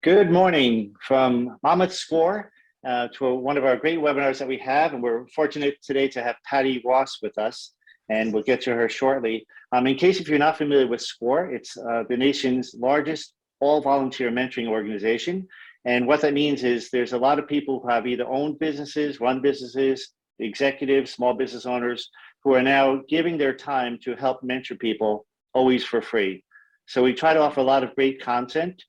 Good morning from Monmouth Score to one of our great webinars that we have, and we're fortunate today to have Patty Ross with us, and we'll get to her shortly. In case if you're not familiar with SCORE, it's the nation's largest all-volunteer mentoring organization, and what that means is there's a lot of people who have either owned businesses, run businesses, executives, small business owners, who are now giving their time to help mentor people, always for free. So we try to offer a lot of great content.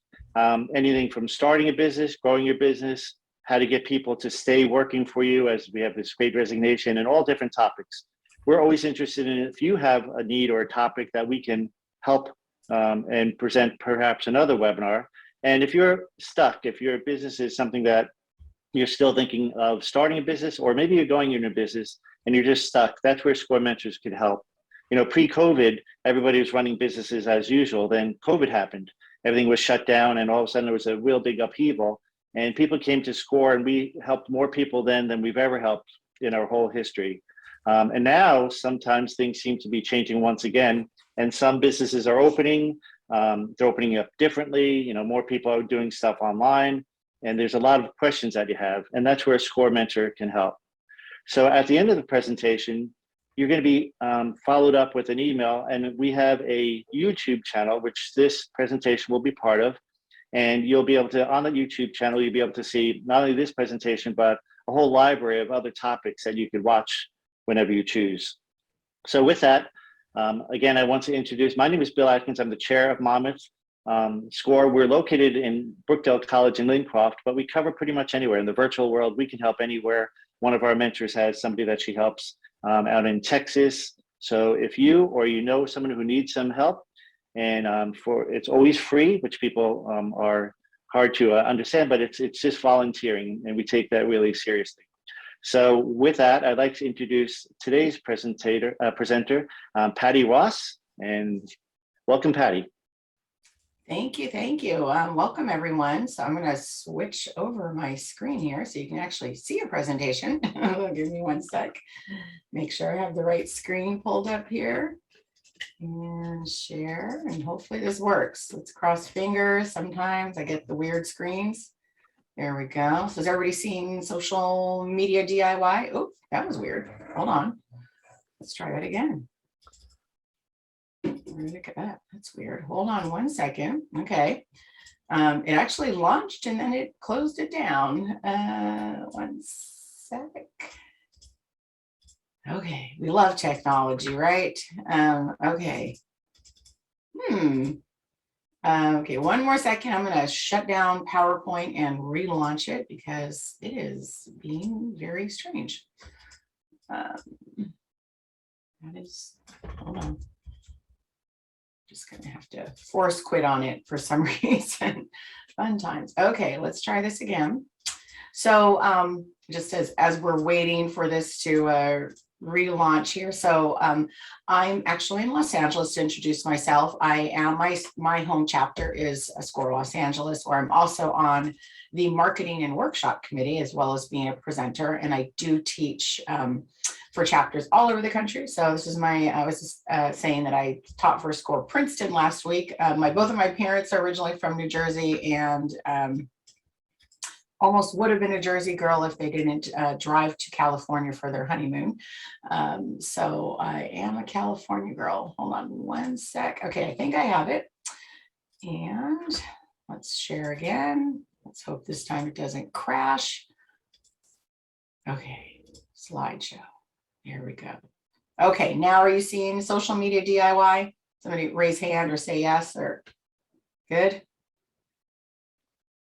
Anything from starting a business, growing your business, how to get people to stay working for you, as we have this great resignation, and all different topics. We're always interested in if you have a need or a topic that we can help and present perhaps another webinar. And if you're stuck, if your business is something that you're still thinking of starting a business, or maybe you're going into a business and you're just stuck, that's where SCORE Mentors could help. You know, pre-COVID, everybody was running businesses as usual. Then COVID happened. Everything was shut down, and all of a sudden there was a real big upheaval, and people came to SCORE, and we helped more people then than we've ever helped in our whole history. And now sometimes things seem to be changing once again, and some businesses are opening, they're opening up differently, you know, more people are doing stuff online, and there's a lot of questions that you have, and that's where a SCORE Mentor can help. So at the end of the presentation, you're going to be followed up with an email, and we have a YouTube channel, which this presentation will be part of. And you'll be able to, on the YouTube channel, you'll be able to see not only this presentation, but a whole library of other topics that you could watch whenever you choose. So with that, again, I want to introduce, my name is Bill Atkins. I'm the chair of Monmouth SCORE. We're located in Brookdale College in Lincroft, but we cover pretty much anywhere. In the virtual world, we can help anywhere. One of our mentors has somebody that she helps out in Texas. So if you or you know someone who needs some help, and it's always free, which people are hard to understand, but it's just volunteering, and we take that really seriously. So with that, I'd like to introduce today's presenter, Patty Ross, and welcome, Patty. Thank you, thank you. Welcome everyone. So I'm going to switch over my screen here so you can actually see your presentation. Give me one sec. Make sure I have the right screen pulled up here and share, and hopefully this works. Let's cross fingers. Sometimes I get the weird screens. There we go. So is everybody seeing social media DIY? Oh, that was weird. Hold on. Let's try that again. Look at that. That's weird. Hold on one second. Okay. It actually launched and then it closed it down. One sec. Okay. We love technology, right? Okay. Okay. One more second. I'm going to shut down PowerPoint and relaunch it because it is being very strange. That is, hold on. Just gonna have to force quit on it for some reason. Fun times. Okay, let's try this again. So just as we're waiting for this to relaunch here. So I'm actually in Los Angeles to introduce myself. I am my home chapter is SCORE Los Angeles, where I'm also on the marketing and workshop committee, as well as being a presenter, and I do teach for chapters all over the country. So this is I was just saying that I taught for SCORE Princeton last week. Both of my parents are originally from New Jersey, and almost would have been a Jersey girl if they didn't drive to California for their honeymoon. So I am a California girl. Hold on one sec. Okay, I think I have it. And let's share again. Let's hope this time it doesn't crash. Okay, slideshow. Here we go. Okay, now are you seeing social media DIY? Somebody raise hand or say yes, or good?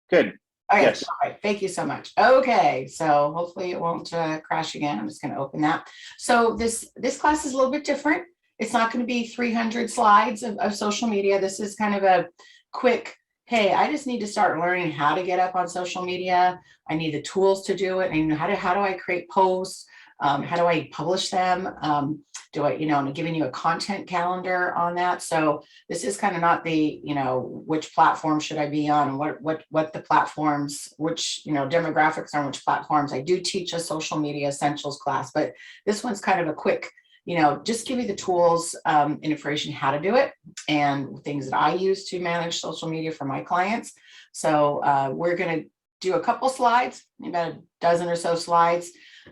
Good. Okay, yes. All right, thank you so much. Okay, so hopefully it won't crash again. I'm just going to open that. So this class is a little bit different. It's not going to be 300 slides of social media. This is kind of a quick, hey, I just need to start learning how to get up on social media. I need the tools to do it. And how do I create posts? How do I publish them? Do I, I'm giving you a content calendar on that. So this is kind of not the, which platform should I be on, and what the platforms, which, demographics on which platforms. I do teach a social media essentials class, but this one's kind of a quick just give you the tools and information how to do it and things that I use to manage social media for my clients. So we're going to do a couple slides, about a dozen or so slides,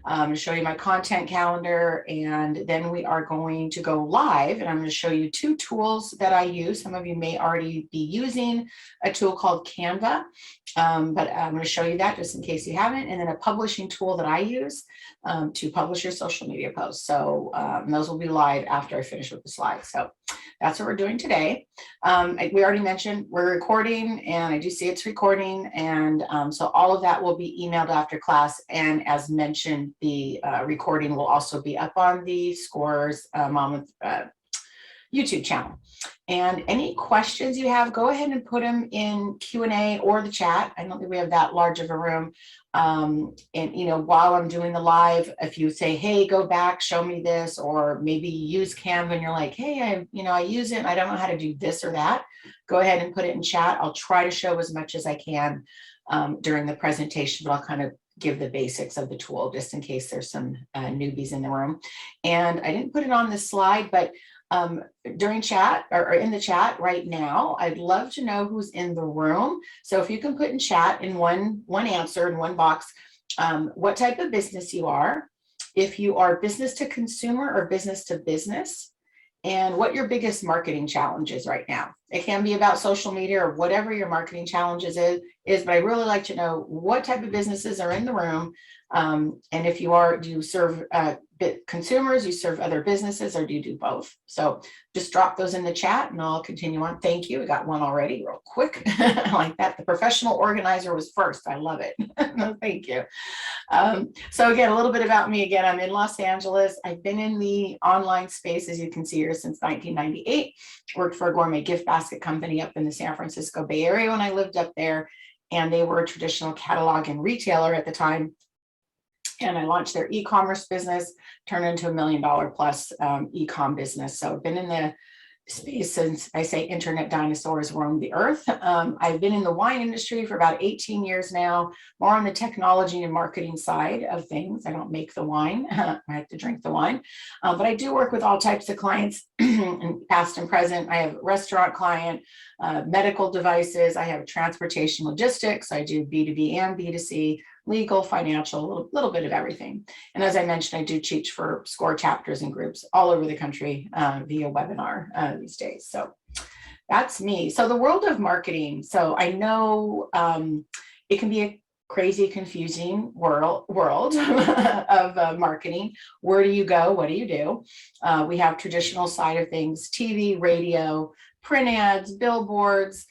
to show you my content calendar, and then we are going to go live, and I'm going to show you two tools that I use. Some of you may already be using a tool called Canva, but I'm going to show you that just in case you haven't, and then a publishing tool that I use to publish your social media posts. So those will be live after I finish with the slides. So that's what we're doing today. We already mentioned we're recording, and I do see it's recording, and so all of that will be emailed after class, and as mentioned, the recording will also be up on the Scores Monmouth YouTube channel. And any questions you have, go ahead and put them in Q&A or the chat. I don't think we have that large of a room. And while I'm doing the live, if you say, hey, go back, show me this, or maybe use Canva and you're like, hey, I use it and I don't know how to do this or that, go ahead and put it in chat. I'll try to show as much as I can during the presentation, but I'll kind of give the basics of the tool just in case there's some newbies in the room. And I didn't put it on this slide, but during chat or in the chat right now, I'd love to know who's in the room. So if you can put in chat in one answer in one box, what type of business you are, if you are business to consumer or business to business, and what your biggest marketing challenge is right now. It can be about social media or whatever your marketing challenges is, but I really like to know what type of businesses are in the room. And if do you serve consumers, you serve other businesses, or do you do both? So just drop those in the chat and I'll continue on. Thank you. We got one already real quick. I like that. The professional organizer was first. I love it. Thank you. So again, a little bit about me. Again, I'm in Los Angeles. I've been in the online space, as you can see here, since 1998. Worked for a gourmet gift basket company up in the San Francisco Bay Area when I lived up there. And they were a traditional catalog and retailer at the time. And I launched their e-commerce business, turned into $1 million plus e-com business. So I've been in the space since, I say, internet dinosaurs roamed the earth. I've been in the wine industry for about 18 years now, more on the technology and marketing side of things. I don't make the wine, I have to drink the wine, but I do work with all types of clients, past and present. I have a restaurant client, medical devices, I have transportation logistics, I do B2B and B2C, legal, financial, a little bit of everything. And as I mentioned, I do teach for SCORE chapters and groups all over the country via webinar these days. So that's me. So the world of marketing. So I know it can be a crazy, confusing world of marketing. Where do you go? What do you do? We have traditional side of things, TV, radio, print ads, billboards,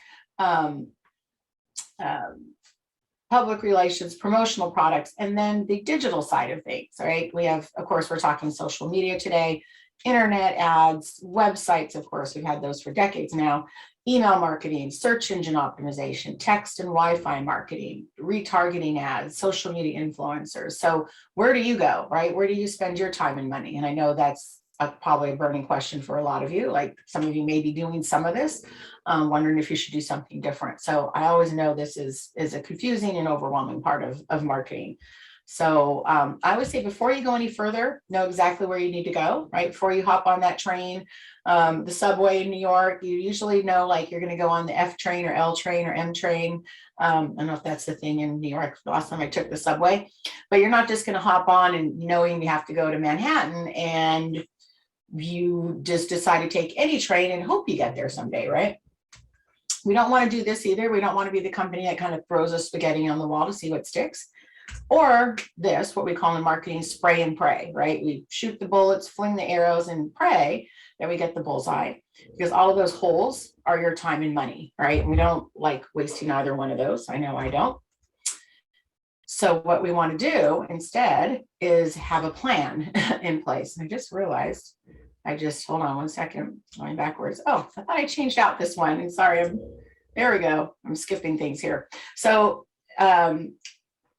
public relations, promotional products, and then the digital side of things, right? We have, of course, we're talking social media today, internet ads, websites, of course, we've had those for decades now, email marketing, search engine optimization, text and Wi-Fi marketing, retargeting ads, social media influencers. So where do you go, right? Where do you spend your time and money? And I know that's probably a burning question for a lot of you. Like some of you may be doing some of this, wondering if you should do something different. So I always know this is a confusing and overwhelming part of marketing. So I would say before you go any further, know exactly where you need to go, right? Before you hop on that train, the subway in New York, you usually know like you're going to go on the F train or L train or M train. I don't know if that's the thing in New York. The last time I took the subway, but you're not just going to hop on and knowing you have to go to Manhattan and you just decide to take any train and hope you get there someday, right? We don't want to do this either. We don't want to be the company that kind of throws a spaghetti on the wall to see what sticks. Or this, what we call in marketing, spray and pray, right? We shoot the bullets, fling the arrows, and pray that we get the bullseye, because all of those holes are your time and money, right? We don't like wasting either one of those. I know I don't. So what we want to do instead is have a plan in place. I just realized, hold on one second, going backwards. Oh, I thought I changed out this one. And sorry, there we go. I'm skipping things here. So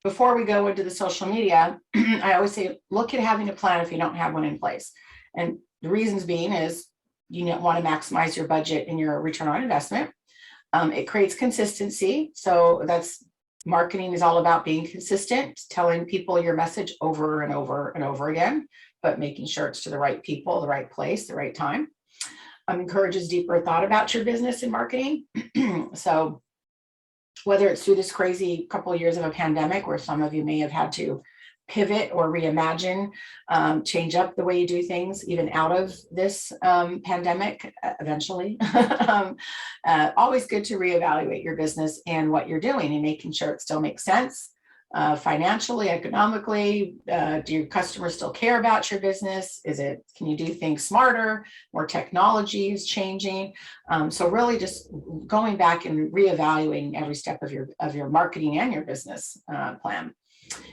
before we go into the social media, I always say, look at having a plan if you don't have one in place. And the reasons being is you want to maximize your budget and your return on investment. It creates consistency. So that's marketing is all about being consistent, telling people your message over and over and over again. but making sure it's to the right people, the right place, the right time. Encourages deeper thought about your business and marketing. So whether it's through this crazy couple of years of a pandemic where some of you may have had to pivot or reimagine, change up the way you do things, even out of this pandemic eventually. Always good to reevaluate your business and what you're doing and making sure it still makes sense. Financially, economically, do your customers still care about your business? Can you do things smarter? More technology is changing. So really just going back and reevaluating every step of your marketing and your business plan.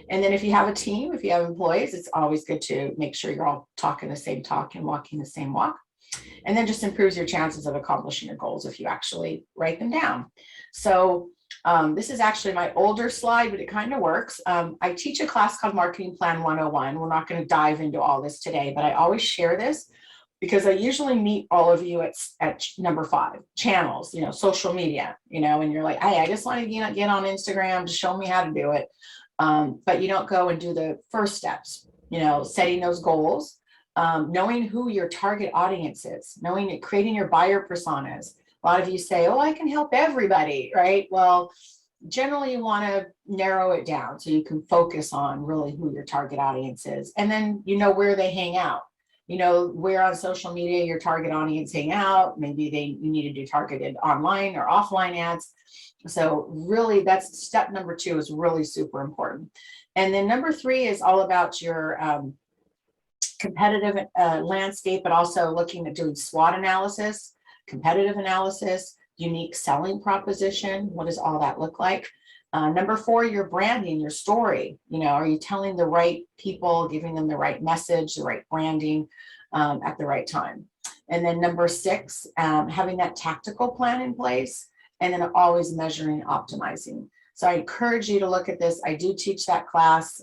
And then if you have a team, if you have employees, it's always good to make sure you're all talking the same talk and walking the same walk. And then just improves your chances of accomplishing your goals if you actually write them down. So this is actually my older slide, but it kind of works. I teach a class called Marketing Plan 101. We're not going to dive into all this today, but I always share this because I usually meet all of you at number 5, channels, social media, and you're like, hey, I just want to get on Instagram to show me how to do it. But you don't go and do the first steps, setting those goals, knowing who your target audience is, creating your buyer personas. A lot of you say, oh, I can help everybody, right? Well, generally you want to narrow it down so you can focus on really who your target audience is. And then where they hang out, where on social media your target audience hang out. Maybe you need to do targeted online or offline ads. So really that's step number 2 is really super important. And then number 3 is all about your competitive landscape, but also looking at doing SWOT analysis, competitive analysis, unique selling proposition. What does all that look like? Number 4, your branding, your story. Are you telling the right people, giving them the right message, the right branding at the right time? And then number 6, having that tactical plan in place, and then always measuring, optimizing. So I encourage you to look at this. I do teach that class.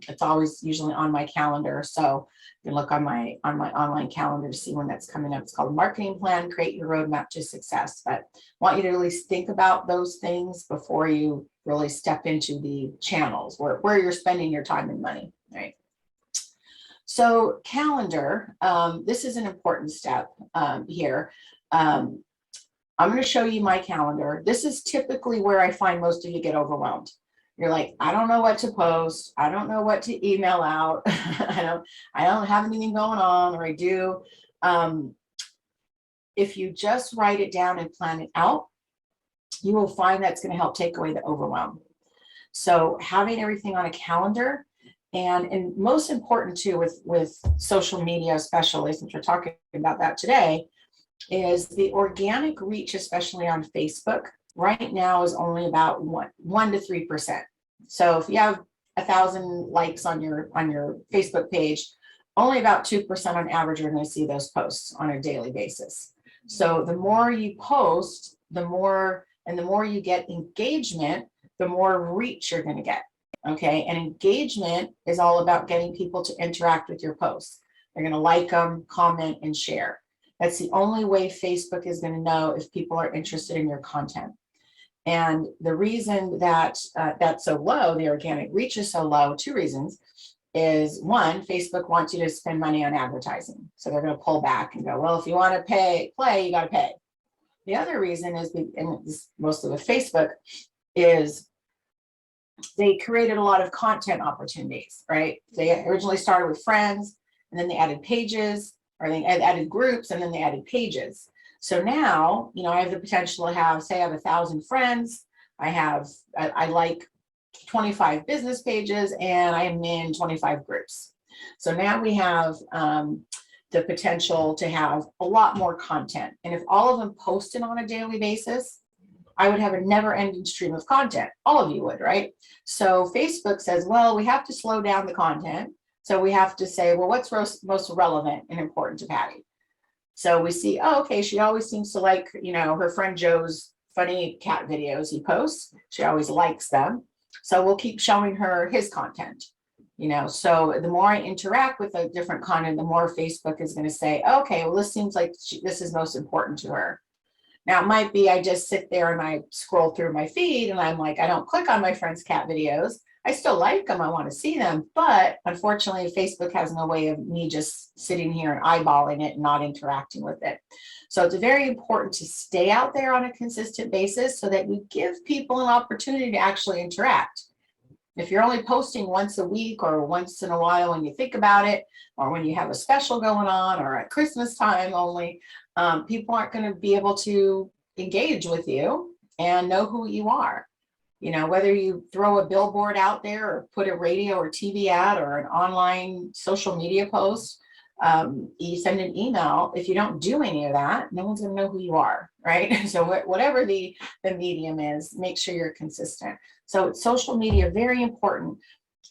It's always usually on my calendar. So you can look on my online calendar to see when that's coming up. It's called Marketing Plan, Create Your Roadmap to Success. But I want you to at least think about those things before you really step into the channels where you're spending your time and money, right? So calendar, this is an important step here. I'm going to show you my calendar. This is typically where I find most of you get overwhelmed. You're like, I don't know what to post. I don't know what to email out. I don't have anything going on, or I do. If you just write it down and plan it out, you will find that's going to help take away the overwhelm. So having everything on a calendar, and most important too with social media, especially since we're talking about that today, is the organic reach, especially on Facebook, right now is only about 1 to 3%. So if you have 1,000 likes on your Facebook page, only about 2% on average are going to see those posts on a daily basis. So the more you post, the more you get engagement, the more reach you're going to get. Okay, and engagement is all about getting people to interact with your posts. They're going to like them, comment, and share. That's the only way Facebook is going to know if people are interested in your content. And the reason that that's so low, the organic reach is so low, 2 reasons, is 1, Facebook wants you to spend money on advertising. So they're going to pull back and go, well, if you want to play, you got to pay. The other reason is, and most of the Facebook, is they created a lot of content opportunities, right? They originally started with friends, and then they added pages, or they added groups, and then they added pages. So now, I have the potential to have, say I have 1,000 friends, I like 25 business pages, and I am in 25 groups. So now we have the potential to have a lot more content. And if all of them posted on a daily basis, I would have a never-ending stream of content. All of you would, right? So Facebook says, well, we have to slow down the content. So we have to say, well, what's most relevant and important to Patty? So we see, oh, okay, she always seems to like, her friend Joe's funny cat videos he posts. She always likes them. So we'll keep showing her his content. So the more I interact with the different content, the more Facebook is going to say, okay, well, this seems like this is most important to her. Now, it might be I just sit there and I scroll through my feed and I'm like, I don't click on my friend's cat videos. I still like them. I want to see them. But unfortunately, Facebook has no way of me just sitting here and eyeballing it and not interacting with it. So it's very important to stay out there on a consistent basis so that you give people an opportunity to actually interact. If you're only posting once a week or once in a while when you think about it, or when you have a special going on, or at Christmas time only, people aren't going to be able to engage with you and know who you are. You know, whether you throw a billboard out there or put a radio or TV ad or an online social media post, you send an email. If you don't do any of that, no one's going to know who you are, right? So whatever the medium is, make sure you're consistent. So social media, very important.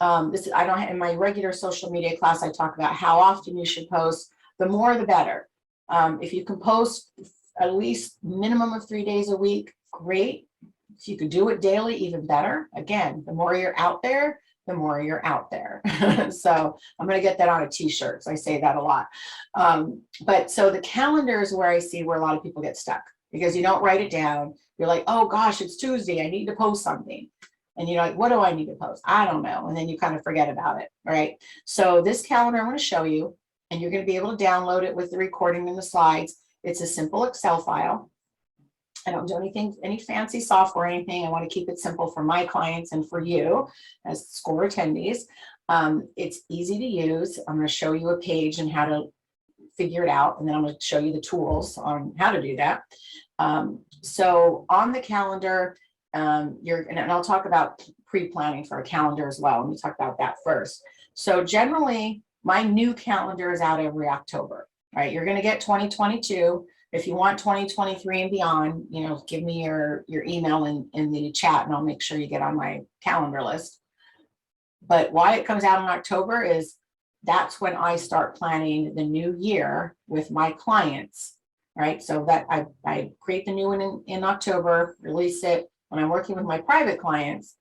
I don't have, in my regular social media class, I talk about how often you should post. The more, the better. If you can post at least minimum of 3 days a week, great. If you could do it daily, even better. Again, the more you're out there, the more you're out there. So I'm going to get that on a t-shirt. So I say that a lot. But so the calendar is where I see where a lot of people get stuck, because you don't write it down. You're like, oh gosh, it's Tuesday, I need to post something. And you're like, what do I need to post? I don't know. And then you kind of forget about it. All right. So this calendar I'm going to show you, and you're going to be able to download it with the recording and the slides. It's a simple Excel file. I don't do anything, any fancy software or anything. I want to keep it simple for my clients and for you as SCORE attendees. It's easy to use. I'm going to show you a page and how to figure it out. And then I'm going to show you the tools on how to do that. So on the calendar, and I'll talk about pre-planning for a calendar as well. Let me talk about that first. So generally, my new calendar is out every October, right? You're going to get 2022. If you want 2023 and beyond, you know, give me your email in the chat and I'll make sure you get on my calendar list. But why it comes out in October is that's when I start planning the new year with my clients, right? So that I create the new one in October, release it. When I'm working with my private clients,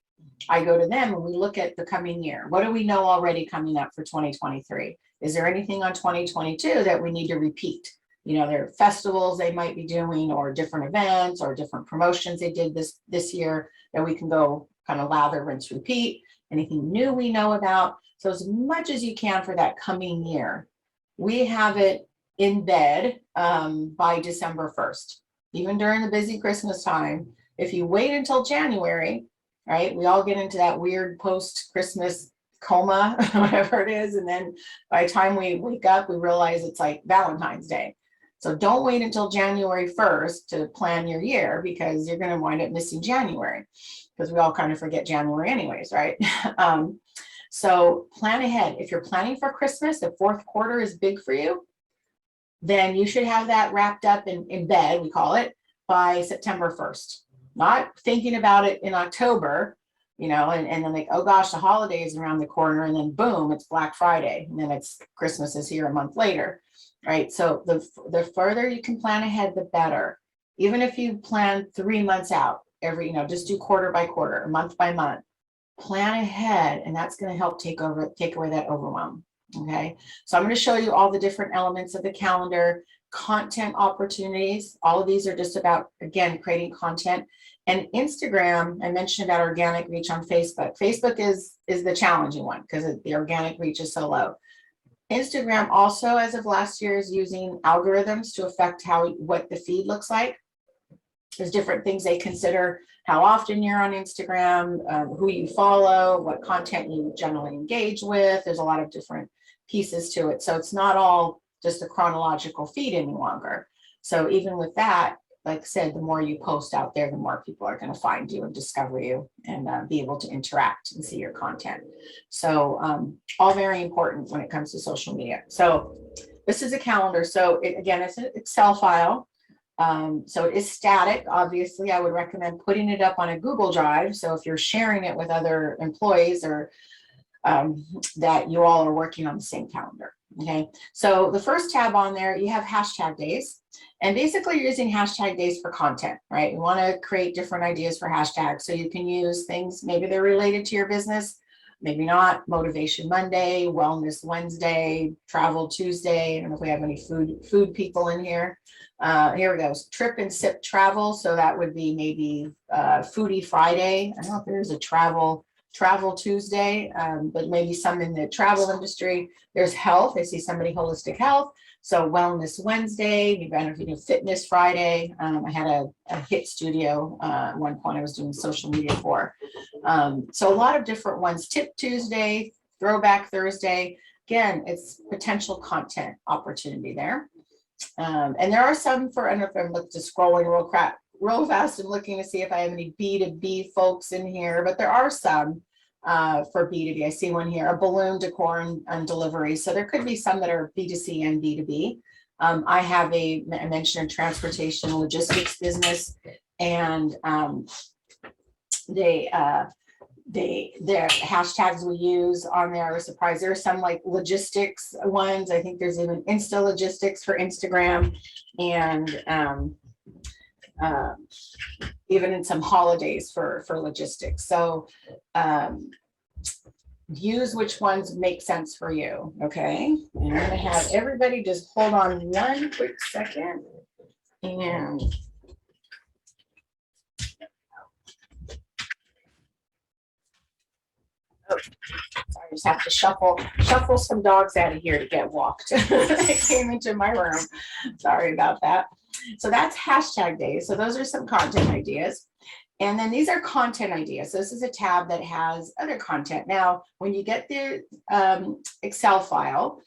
I go to them and we look at the coming year. What do we know already coming up for 2023? Is there anything on 2022 that we need to repeat? You know, there are festivals they might be doing, or different events or different promotions they did this year that we can go kind of lather, rinse, repeat. Anything new we know about. So as much as you can for that coming year, we have it in bed by December 1st. Even during the busy Christmas time, if you wait until January, right, we all get into that weird post-Christmas coma, whatever it is. And then by the time we wake up, we realize it's like Valentine's Day. So don't wait until January 1st to plan your year, because you're going to wind up missing January, because we all kind of forget January anyways, right? So plan ahead. If you're planning for Christmas, the fourth quarter is big for you, then you should have that wrapped up in bed, we call it, by September 1st. Not thinking about it in October, you know, and then like, oh gosh, the holiday is around the corner, and then boom, it's Black Friday, and then it's Christmas is here a month later, right? So the further you can plan ahead, the better. Even if you plan 3 months out, you know, just do quarter by quarter, month by month, plan ahead, and that's going to help take away that overwhelm. Okay, so I'm going to show you all the different elements of the calendar, content opportunities. All of these are just about, again, creating content. And Instagram, I mentioned about organic reach on Facebook. Facebook is the challenging one because the organic reach is so low. Instagram also, as of last year, is using algorithms to affect what the feed looks like. There's different things they consider: how often you're on Instagram, who you follow, what content you generally engage with. There's a lot of different pieces to it. So it's not all just a chronological feed any longer. So even with that, like I said, the more you post out there, the more people are going to find you and discover you and be able to interact and see your content. So all very important when it comes to social media. So this is a calendar. So again, it's an Excel file. So it is static. Obviously, I would recommend putting it up on a Google Drive. So if you're sharing it with other employees, or that you all are working on the same calendar. Okay, so the first tab on there, you have hashtag days, and basically you're using hashtag days for content, right? You want to create different ideas for hashtags, so you can use things, maybe they're related to your business, maybe not. Motivation Monday, Wellness Wednesday, Travel Tuesday. I don't know if we have any food people in here. Here we go. Trip and sip travel. So that would be maybe Foodie Friday. I don't know if there's a travel Travel Tuesday, but maybe some in the travel industry. There's health. I see somebody holistic health. So Wellness Wednesday, Fitness Friday. I had a HIIT studio at one point I was doing social media for. So a lot of different ones. Tip Tuesday, Throwback Thursday. Again, it's potential content opportunity there. And there are some for, I don't know if I'm just scrolling real fast and looking to see if I have any B2B folks in here, but there are some for B2B. I see one here, a balloon decor and delivery. So there could be some that are B2C and B2B. I have I mentioned transportation logistics business, and their hashtags we use on there are surprised. There are some like logistics ones. I think there's even Insta Logistics for Instagram, and even in some holidays for logistics. So use which ones make sense for you. Okay. And I'm gonna have everybody just hold on one quick second. And I just have to shuffle some dogs out of here to get walked. They came into my room. Sorry about that. So that's hashtag days. So those are some content ideas. And then these are content ideas. So this is a tab that has other content. Now, when you get the Excel file,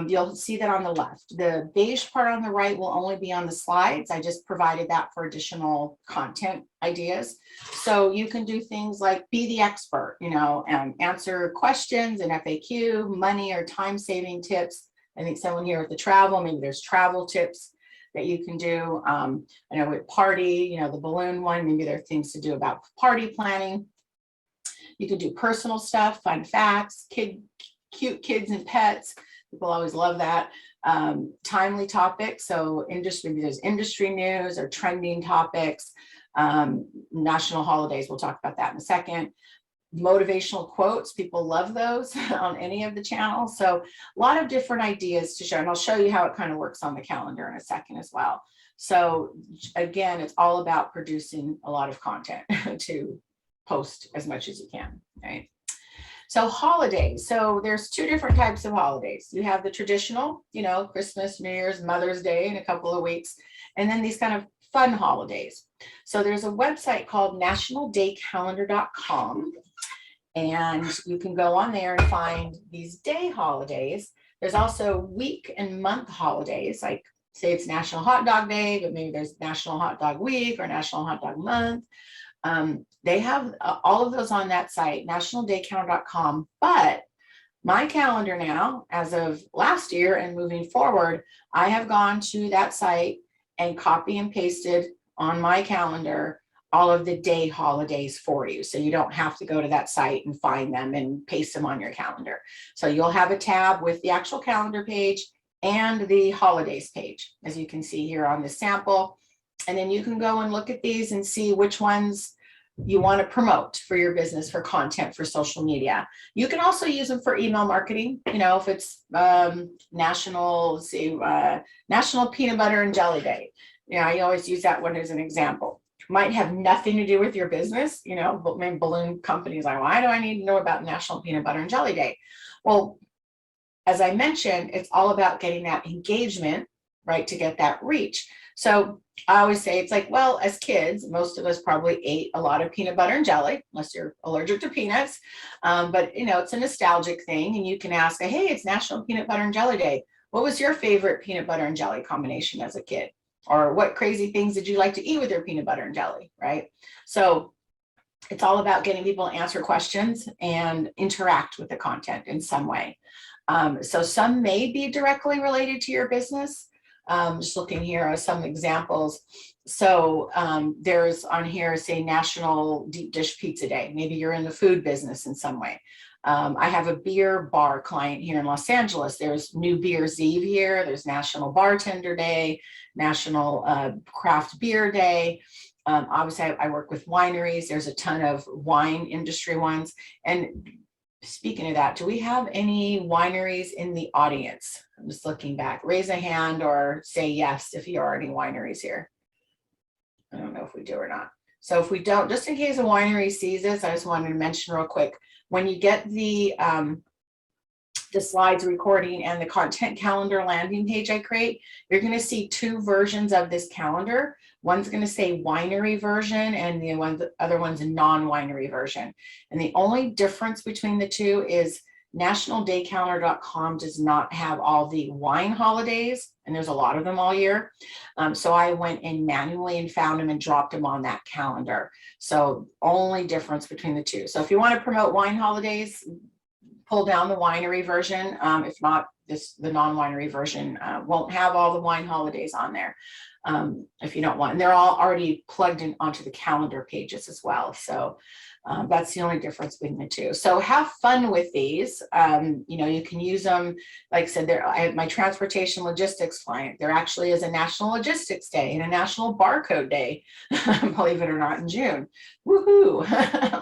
you'll see that on the left. The beige part on the right will only be on the slides. I just provided that for additional content ideas. So you can do things like be the expert, and answer questions and FAQ, money or time saving tips. I think someone here with the travel, maybe there's travel tips that you can do. I know with party, the balloon one, maybe there are things to do about party planning. You can do personal stuff, fun facts, cute kids and pets. People always love that. Timely topics. So maybe there's industry news or trending topics, national holidays. We'll talk about that in a second. Motivational quotes. People love those on any of the channels. So a lot of different ideas to share. And I'll show you how it kind of works on the calendar in a second as well. So again, it's all about producing a lot of content to post as much as you can, right? So holidays. So there's two different types of holidays. You have the traditional, Christmas, New Year's, Mother's Day in a couple of weeks, and then these kind of fun holidays. So there's a website called nationaldaycalendar.com, and you can go on there and find these day holidays. There's also week and month holidays, like say it's National Hot Dog Day, but maybe there's National Hot Dog Week or National Hot Dog Month. They have all of those on that site, nationaldaycalendar.com. But my calendar now, as of last year and moving forward, I have gone to that site and copy and pasted on my calendar all of the day holidays for you. So you don't have to go to that site and find them and paste them on your calendar. So you'll have a tab with the actual calendar page and the holidays page, as you can see here on the sample. And then you can go and look at these and see which ones you want to promote for your business, for content, for social media. You can also use them for email marketing. If it's National Peanut Butter and Jelly Day. I always use that one as an example. Might have nothing to do with your business. But maybe balloon companies like, why do I need to know about National Peanut Butter and Jelly Day? Well, as I mentioned, it's all about getting that engagement, right, to get that reach. So I always say it's like, well, as kids, most of us probably ate a lot of peanut butter and jelly, unless you're allergic to peanuts. But, it's a nostalgic thing. And you can ask, hey, it's National Peanut Butter and Jelly Day. What was your favorite peanut butter and jelly combination as a kid? Or what crazy things did you like to eat with your peanut butter and jelly, right? So it's all about getting people to answer questions and interact with the content in some way. So some may be directly related to your business. Just looking here are some examples. So there's on here, say, National Deep Dish Pizza Day. Maybe you're in the food business in some way. I have a beer bar client here in Los Angeles. There's New Beer's Eve here. There's National Bartender Day, National Craft Beer Day. Obviously, I work with wineries. There's a ton of wine industry ones. And speaking of that, do we have any wineries in the audience? I'm just looking back. Raise a hand or say yes if you are any wineries here. I don't know if we do or not. So if we don't, just in case a winery sees this, I just wanted to mention real quick, when you get the slides recording and the content calendar landing page I create, you're going to see two versions of this calendar. One's going to say winery version and the other one's a non-winery version. And the only difference between the two is nationaldaycalendar.com does not have all the wine holidays, and there's a lot of them all year. So I went in manually and found them and dropped them on that calendar. So only difference between the two. So if you want to promote wine holidays, pull down the winery version. If not, the non-winery version won't have all the wine holidays on there. If you don't want, and they're all already plugged in onto the calendar pages as well. So that's the only difference between the two. So have fun with these. You can use them. Like I said, I have my transportation logistics client. There actually is a National Logistics Day and a National Barcode Day, believe it or not, in June. Woohoo!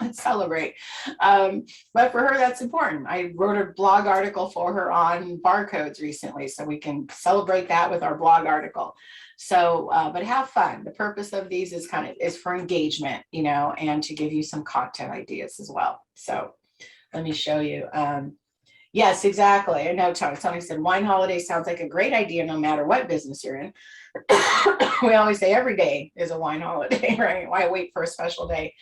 Let's celebrate. But for her, that's important. I wrote a blog article for her on barcodes recently, so we can celebrate that with our blog article. So, but have fun. The purpose of these is for engagement, and to give you some content ideas as well. So let me show you. Yes, exactly. I know Tony said wine holiday sounds like a great idea no matter what business you're in. We always say every day is a wine holiday, right? Why wait for a special day?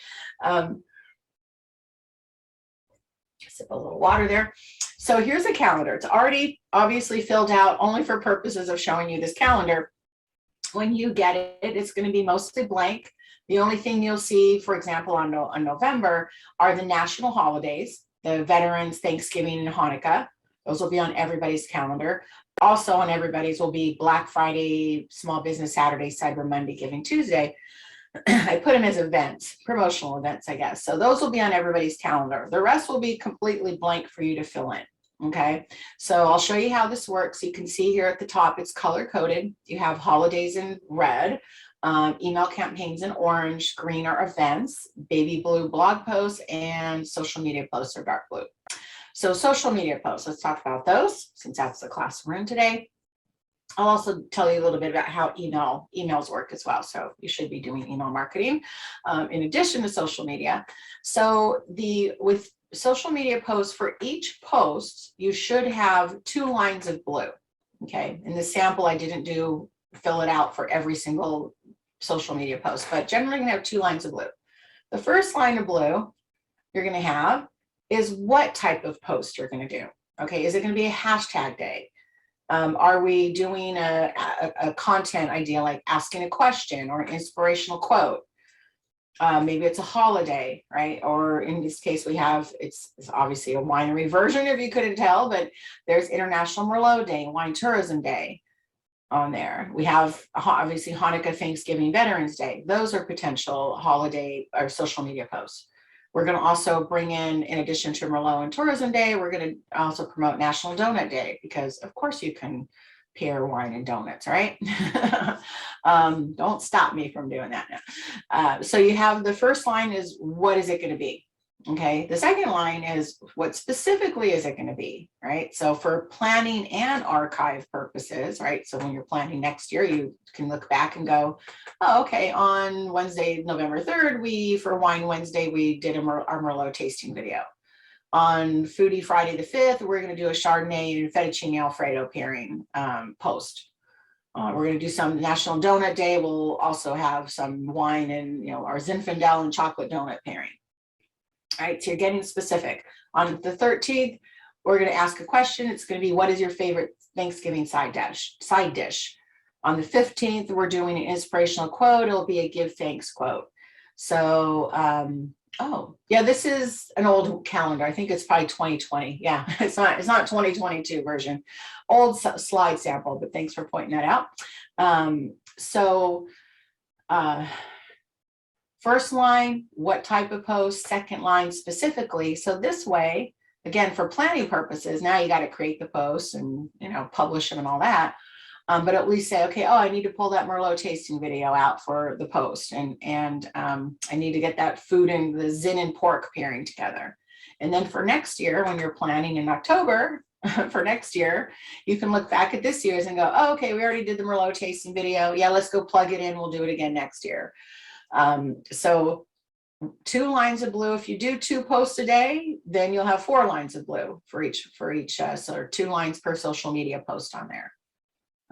Sip a little water there. So here's a calendar. It's already obviously filled out only for purposes of showing you this calendar. When you get it, it's going to be mostly blank. The only thing you'll see, for example, on November are the national holidays, the Veterans, Thanksgiving, and Hanukkah. Those will be on everybody's calendar. Also on everybody's will be Black Friday, Small Business Saturday, Cyber Monday, Giving Tuesday. I put them as events, promotional events, I guess. So those will be on everybody's calendar. The rest will be completely blank for you to fill in. Okay, so I'll show you how this works. You can see here at the top, it's color coded. You have holidays in red, email campaigns in orange, green are events, baby blue blog posts, and social media posts are dark blue. So social media posts, let's talk about those since that's the class we're in today. I'll also tell you a little bit about how emails work as well. So you should be doing email marketing in addition to social media. So with social media posts, for each post, you should have 2 lines of blue. Okay, in the sample, I didn't fill it out for every single social media post, but generally you're gonna have 2 lines of blue. The first line of blue you're gonna have is what type of post you're gonna do. Okay, is it gonna be a hashtag day? Are we doing a content idea like asking a question or an inspirational quote? Maybe it's a holiday, right? Or in this case, it's obviously a winery version, if you couldn't tell, but there's International Merlot Day, Wine Tourism Day on there. We have obviously Hanukkah, Thanksgiving, Veterans Day. Those are potential holiday or social media posts. We're going to also bring in addition to Merlot and Tourism Day, we're going to also promote National Donut Day, because of course you can pair wine and donuts, right? Don't stop me from doing that now. So you have the first line is, what is it going to be? Okay, the second line is, what specifically is it going to be, right? So for planning and archive purposes, right? So when you're planning next year, you can look back and go, oh, okay, on Wednesday, November 3rd, for Wine Wednesday, we did our Merlot tasting video. On Foodie Friday the 5th, we're going to do a Chardonnay and Fettuccine Alfredo pairing post. We're going to do some National Donut Day. We'll also have some wine and, our Zinfandel and chocolate donut pairing. All right, so you're getting specific. On the 13th, we're going to ask a question. It's going to be, what is your favorite Thanksgiving side dish? On the 15th, we're doing an inspirational quote. It'll be a give thanks quote. So, oh, yeah, this is an old calendar. I think it's probably 2020. Yeah, it's not 2022 version. Old slide sample, but thanks for pointing that out. First line, what type of post? Second line, specifically. So this way, again, for planning purposes, now you got to create the posts and, publish them and all that. But at least say, okay, I need to pull that Merlot tasting video out for the post, and I need to get that food and the Zin and pork pairing together. And then for next year, when you're planning in October for next year, you can look back at this year's and go, oh, okay, we already did the Merlot tasting video. Yeah, let's go plug it in. We'll do it again next year. So 2 lines of blue. If you do 2 posts a day, then you'll have 4 lines of blue for each, so 2 lines per social media post on there.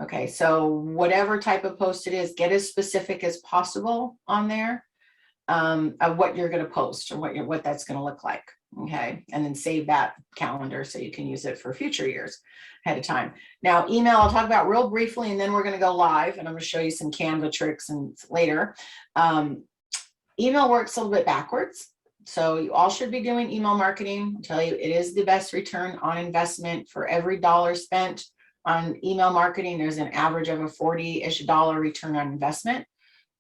Okay, so whatever type of post it is, get as specific as possible on there of what you're going to post or what that's going to look like. Okay, and then save that calendar so you can use it for future years ahead of time. Now, email I'll talk about real briefly, and then we're going to go live, and I'm going to show you some Canva tricks and later. Email works a little bit backwards. So you all should be doing email marketing. I'll tell you, it is the best return on investment. For every dollar spent on email marketing, there's an average of a $40-ish return on investment.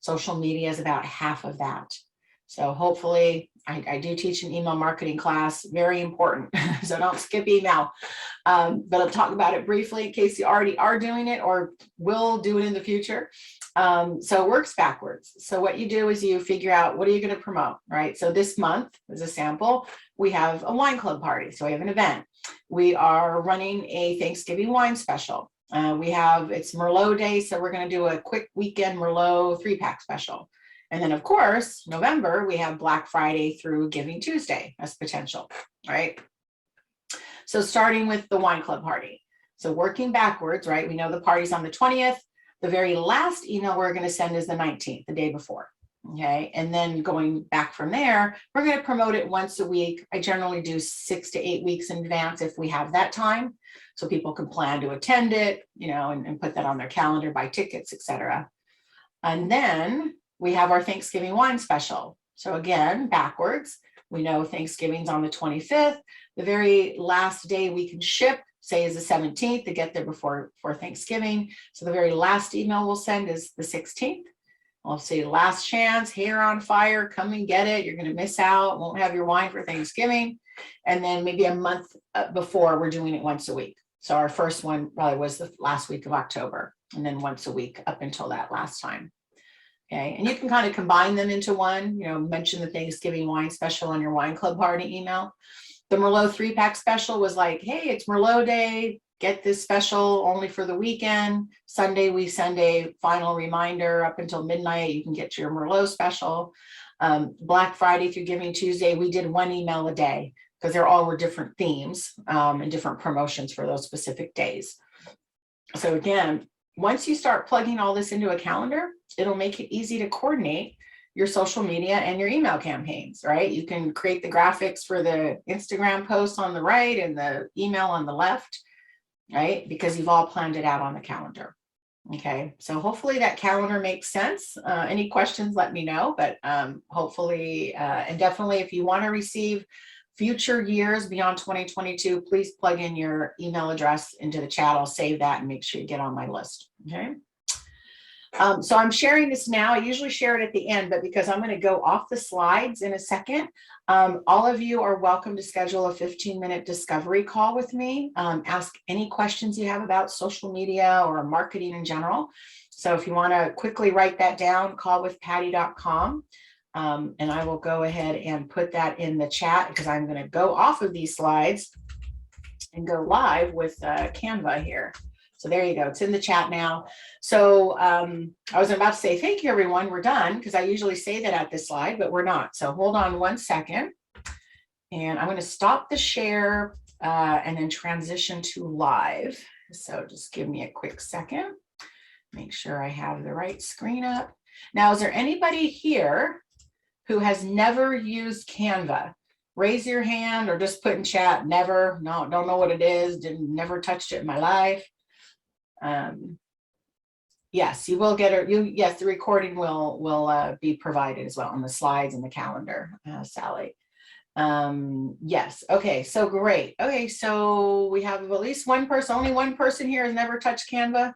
Social media is about half of that. So hopefully, I do teach an email marketing class, very important. So don't skip email. But I'll talk about it briefly in case you already are doing it or will do it in the future. So it works backwards. So what you do is you figure out, what are you going to promote, right? So this month, as a sample, we have a wine club party. So we have an event. We are running a Thanksgiving wine special. It's Merlot Day. So we're going to do a quick weekend Merlot 3-pack special. And then of course, November, we have Black Friday through Giving Tuesday as potential, right? So starting with the wine club party. So working backwards, right? We know the party's on the 20th. The very last email we're going to send is the 19th, the day before. Okay. And then going back from there, we're going to promote it once a week. I generally do 6 to 8 weeks in advance if we have that time. So people can plan to attend it, and put that on their calendar, buy tickets, etc. And then we have our Thanksgiving wine special. So again, backwards, we know Thanksgiving's on the 25th. The very last day we can ship, say, is the 17th, to get there before Thanksgiving. So the very last email we'll send is the 16th. I'll say last chance, hair on fire, come and get it. You're going to miss out, won't have your wine for Thanksgiving. And then maybe a month before, we're doing it once a week. So our first one probably was the last week of October, and then once a week up until that last time. Okay, and you can kind of combine them into one, mention the Thanksgiving wine special on your wine club party email. The Merlot 3-pack special was like, hey, it's Merlot Day. Get this special only for the weekend. Sunday, we send a final reminder up until midnight. You can get your Merlot special. Black Friday through Giving Tuesday, we did 1 email a day because there all were different themes and different promotions for those specific days. So again, once you start plugging all this into a calendar, it'll make it easy to coordinate your social media and your email campaigns, right? You can create the graphics for the Instagram posts on the right and the email on the left, right? Because you've all planned it out on the calendar. Okay, so hopefully that calendar makes sense. Any questions, let me know, but hopefully, and definitely if you want to receive future years beyond 2022, please plug in your email address into the chat. I'll save that and make sure you get on my list, okay? So I'm sharing this now. I usually share it at the end, but because I'm going to go off the slides in a second, all of you are welcome to schedule a 15-minute discovery call with me. Ask any questions you have about social media or marketing in general. So if you want to quickly write that down, callwithpatty.com. And I will go ahead and put that in the chat because I'm going to go off of these slides and go live with Canva here. So there you go. It's in the chat now. So I was about to say, thank you, everyone. We're done, because I usually say that at this slide, but we're not. So hold on 1 second. And I'm going to stop the share and then transition to live. So just give me a quick second. Make sure I have the right screen up. Now, is there anybody here who has never used Canva? Raise your hand or just put in chat, never, no, don't know what it is, never touched it in my life. Yes, you will get it. Yes, the recording will be provided as well on the slides and the calendar, Sally. Yes. Okay. So great. Okay. So we have at least one person, only one person here has never touched Canva.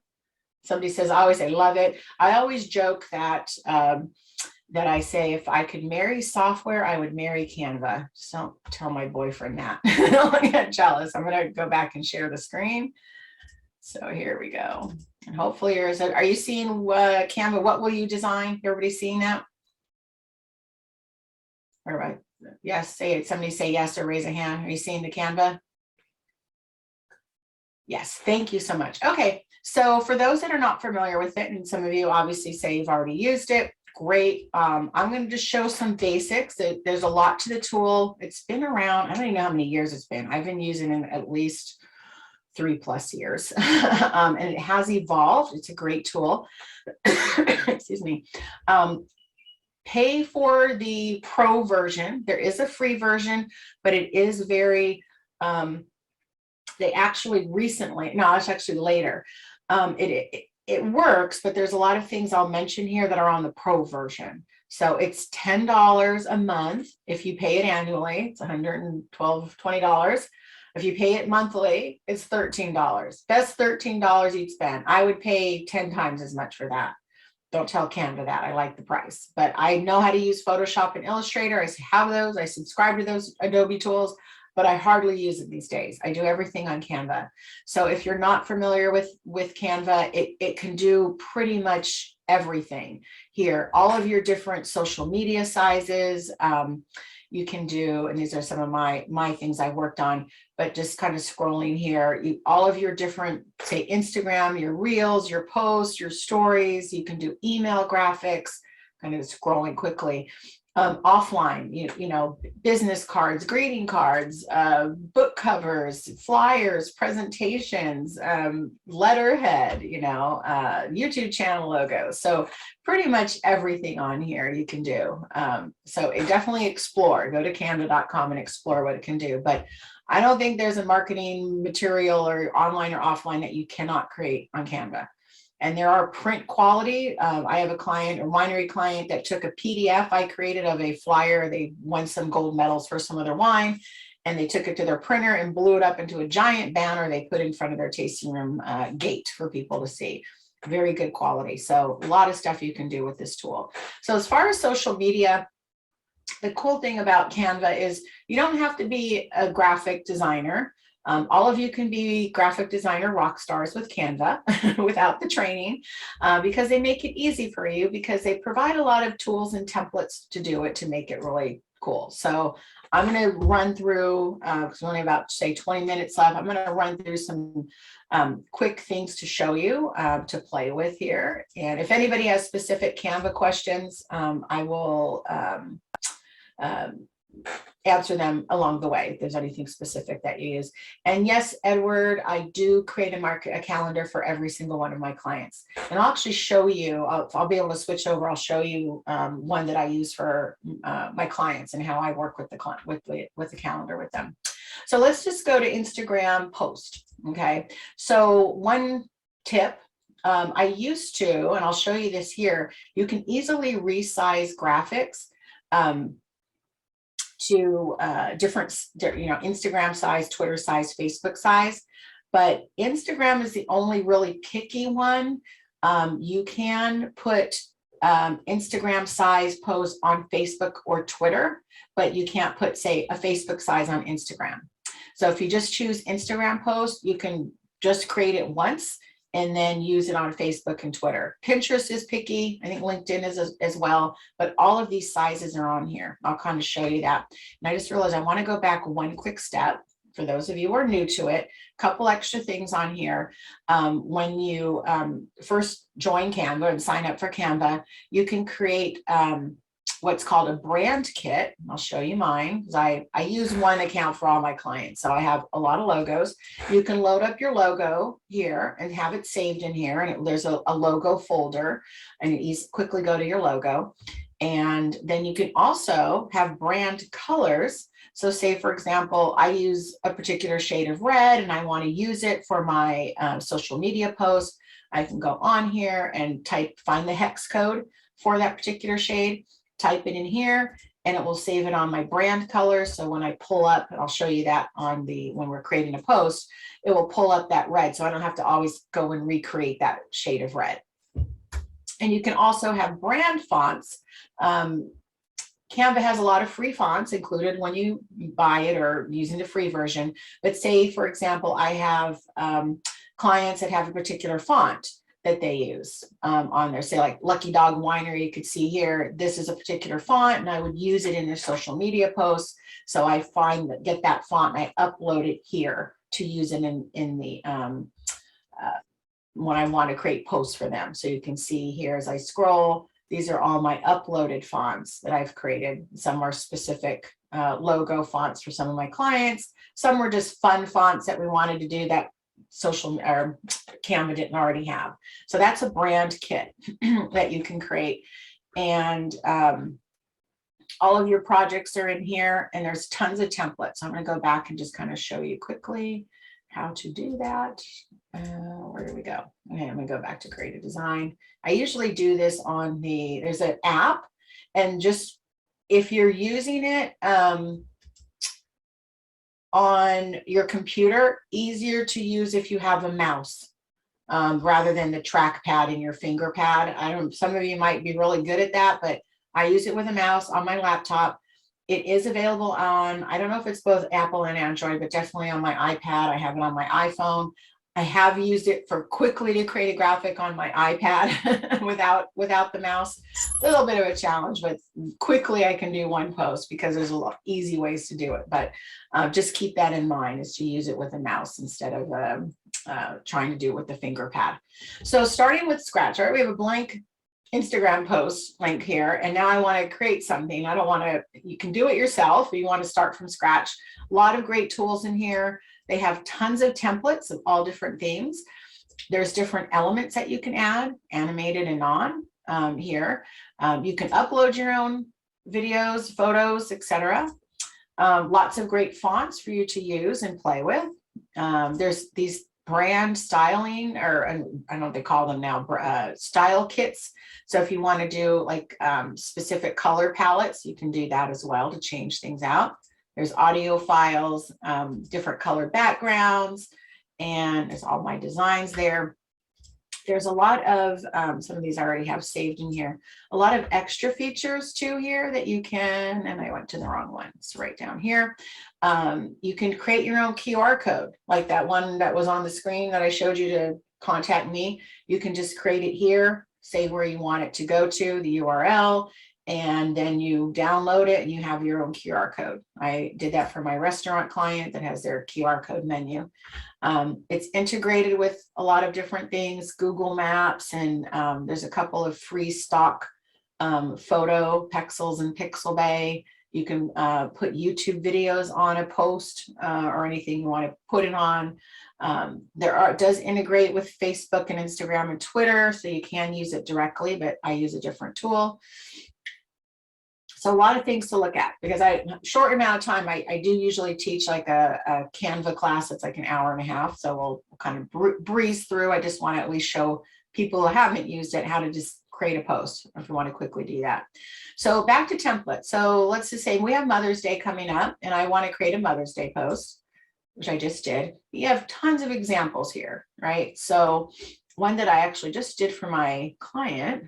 Somebody says, I always say, love it. I always joke that, that I say, if I could marry software, I would marry Canva. Just don't tell my boyfriend that. I'll get jealous. I'm going to go back and share the screen. So here we go. And hopefully yours, are you seeing Canva? What will you design? Everybody seeing that? All right. Yes, say it. Somebody say yes or raise a hand. Are you seeing the Canva? Yes, thank you so much. Okay, so for those that are not familiar with it, and some of you obviously say you've already used it, great. I'm going to just show some basics. There's a lot to the tool. It's been around, I don't even know how many years it's been. I've been using it at least 3+ years. And it has evolved. It's a great tool. Excuse me. Pay for the pro version. There is a free version, but it is very, they actually recently, no, it's actually later. It works, but there's a lot of things I'll mention here that are on the pro version. So it's $10 a month. If you pay it annually, it's $120. If you pay it monthly, it's $13. Best $13 you'd spend. I would pay 10 times as much for that. Don't tell Canva that. I like the price, but I know how to use Photoshop and Illustrator. I have those. I subscribe to those Adobe tools, but I hardly use it these days. I do everything on Canva. So if you're not familiar with Canva, it can do pretty much everything here. All of your different social media sizes, you can do, and these are some of my things I worked on, but just kind of scrolling here, all of your different, say, Instagram, your reels, your posts, your stories, you can do email graphics, kind of scrolling quickly. Offline, you know, business cards, greeting cards, book covers, flyers, presentations, letterhead, you know, YouTube channel logos. So pretty much everything on here you can do. So definitely explore, go to canva.com and explore what it can do. But I don't think there's a marketing material or online or offline that you cannot create on Canva. And there are print quality. I have a client, a winery client, that took a PDF I created of a flyer. They won some gold medals for some of their wine, and they took it to their printer and blew it up into a giant banner they put in front of their tasting room gate for people to see. Very good quality. So a lot of stuff you can do with this tool. So as far as social media, the cool thing about Canva is you don't have to be a graphic designer. All of you can be graphic designer rock stars with Canva without the training, because they make it easy for you, because they provide a lot of tools and templates to do it, to make it really cool. So I'm going to run through, because only about, say, 20 minutes left. I'm going to run through some quick things to show you to play with here. And if anybody has specific Canva questions, I will answer them along the way if there's anything specific that you use. And yes, Edward, I do create a calendar for every single one of my clients. And I'll actually show you, I'll be able to switch over. I'll show you one that I use for my clients and how I work with the client, with the calendar with them. So let's just go to Instagram post. Okay. So one tip, I used to, and I'll show you this here, you can easily resize graphics to different, you know, Instagram size, Twitter size, Facebook size, but Instagram is the only really picky one. You can put Instagram size posts on Facebook or Twitter, but you can't put, say, a Facebook size on Instagram. So if you just choose Instagram post, you can just create it once and then use it on Facebook and Twitter. Pinterest is picky. I think LinkedIn is as well, but all of these sizes are on here. I'll kind of show you that. And I just realized I want to go back one quick step for those of you who are new to it. Couple extra things on here. When you first join Canva and sign up for Canva, you can create what's called a brand kit. I'll show you mine, because I use one account for all my clients. So I have a lot of logos. You can load up your logo here and have it saved in here. And there's a logo folder, and you quickly go to your logo. And then you can also have brand colors. So say, for example, I use a particular shade of red and I want to use it for my social media post. I can go on here and find the hex code for that particular shade, type it in here, and it will save it on my brand color. So when I pull up, and I'll show you that on when we're creating a post, it will pull up that red. So I don't have to always go and recreate that shade of red. And you can also have brand fonts. Canva has a lot of free fonts included when you buy it or using the free version. But say, for example, I have clients that have a particular font that they use on there, say like Lucky Dog Winery. You could see here, this is a particular font, and I would use it in their social media posts. So I get that font and I upload it here to use it in the when I want to create posts for them. So you can see here as I scroll, These are all my uploaded fonts that I've created. Some are specific logo fonts for some of my clients. Some were just fun fonts that we wanted to do that social or Canva didn't already have. So that's a brand kit that you can create. And all of your projects are in here, and there's tons of templates. I'm going to go back and just kind of show you quickly how to do that. Where do we go? Okay, I'm going to go back to create a design. I usually do this on there's an app, and just if you're using it on your computer, easier to use if you have a mouse rather than the trackpad in your finger pad. I don't, some of you might be really good at that, but I use it with a mouse on my laptop. It is available on, I don't know if it's both Apple and Android, but definitely on my iPad. I have it on my iPhone. I have used it for quickly to create a graphic on my iPad without the mouse. A little bit of a challenge, but quickly I can do one post because there's a lot of easy ways to do it. But just keep that in mind, is to use it with a mouse instead of trying to do it with the finger pad. So starting with scratch, all right, we have a blank Instagram post link here, and now I want to create something. I don't want to, you can do it yourself, or you want to start from scratch. A lot of great tools in here. They have tons of templates of all different themes. There's different elements that you can add, animated and non here. You can upload your own videos, photos, etc. Lots of great fonts for you to use and play with. There's these brand styling, or I don't know what they call them now, style kits. So if you want to do like specific color palettes, you can do that as well to change things out. There's audio files, different color backgrounds, and there's all my designs there. There's a lot of, some of these I already have saved in here, a lot of extra features too here that you can, and I went to the wrong one, it's right down here. You can create your own QR code, like that one that was on the screen that I showed you to contact me. You can just create it here, say where you want it to go to, the URL, and then you download it and you have your own QR code. I did that for my restaurant client that has their QR code menu. It's integrated with a lot of different things, Google Maps, and there's a couple of free stock photo pixels in Pixelbay. You can put YouTube videos on a post or anything you want to put it on. It does integrate with Facebook and Instagram and Twitter, so you can use it directly, but I use a different tool. So a lot of things to look at, because short amount of time, I do usually teach like a Canva class. It's like an hour and a half. So we'll kind of breeze through. I just want to at least show people who haven't used it how to just create a post if you want to quickly do that. So back to template. So let's just say we have Mother's Day coming up and I want to create a Mother's Day post, which I just did. You have tons of examples here, right? So one that I actually just did for my client,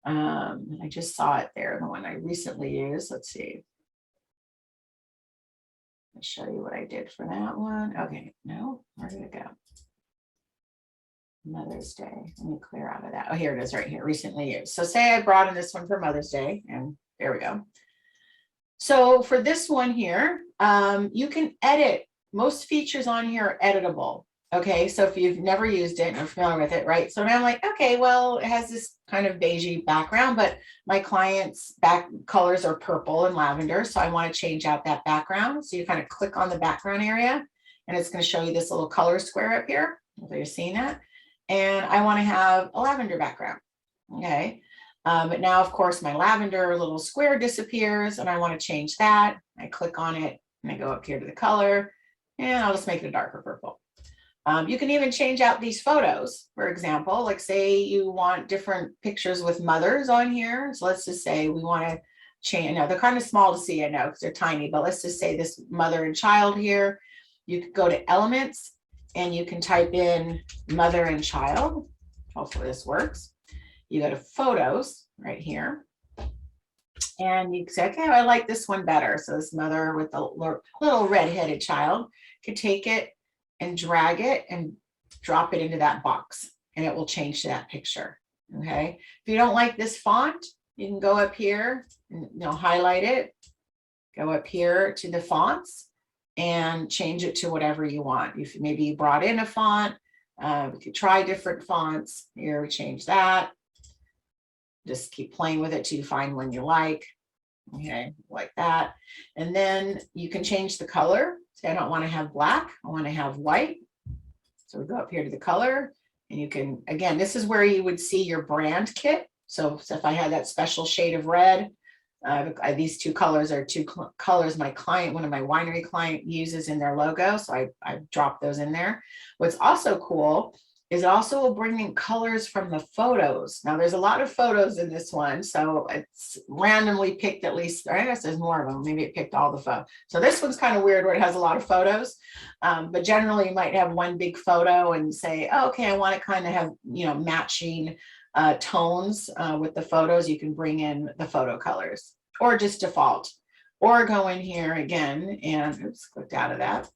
I just saw it there, the one I recently used. Let's see. I'll show you what I did for that one. Okay, no, where did it go? Mother's Day. Let me clear out of that. Oh, here it is right here, recently used. So say I brought in this one for Mother's Day, and there we go. So for this one here, you can edit. Most features on here are editable. Okay, so if you've never used it and are familiar with it, right? So now I'm like, okay, well, it has this kind of beigey background, but my client's back colors are purple and lavender. So I want to change out that background. So you kind of click on the background area and it's going to show you this little color square up here. So you're seeing that. And I want to have a lavender background. Okay. But now, of course, my lavender little square disappears and I want to change that. I click on it and I go up here to the color and I'll just make it a darker purple. You can even change out these photos, for example, like say you want different pictures with mothers on here. So let's just say we want to change, now they're kind of small to see, I know, because they're tiny, but let's just say this mother and child here. You could go to elements and you can type in mother and child. Hopefully this works. You go to photos right here. And you can say, okay, I like this one better. So this mother with a little red-headed child could take it and drag it and drop it into that box and it will change that picture. Okay. If you don't like this font, you can go up here and highlight it, go up here to the fonts and change it to whatever you want. If maybe you brought in a font, you could try different fonts here, change that. just keep playing with it till you find one you like. Okay, like that. And then you can change the color. Say, I don't want to have black, I want to have white. So we go up here to the color, and you can, again, this is where you would see your brand kit. So if I had that special shade of red, these two colors are two colors my client, one of my winery client uses in their logo. So I dropped those in there. What's also cool is it also will bring in colors from the photos. Now there's a lot of photos in this one, so it's randomly picked at least, I guess there's more of them. Maybe it picked all the photos. So this one's kind of weird where it has a lot of photos, but generally you might have one big photo and say, oh, okay, I want to kind of have, you know, matching tones with the photos. You can bring in the photo colors or just default, or go in here again and oops, clicked out of that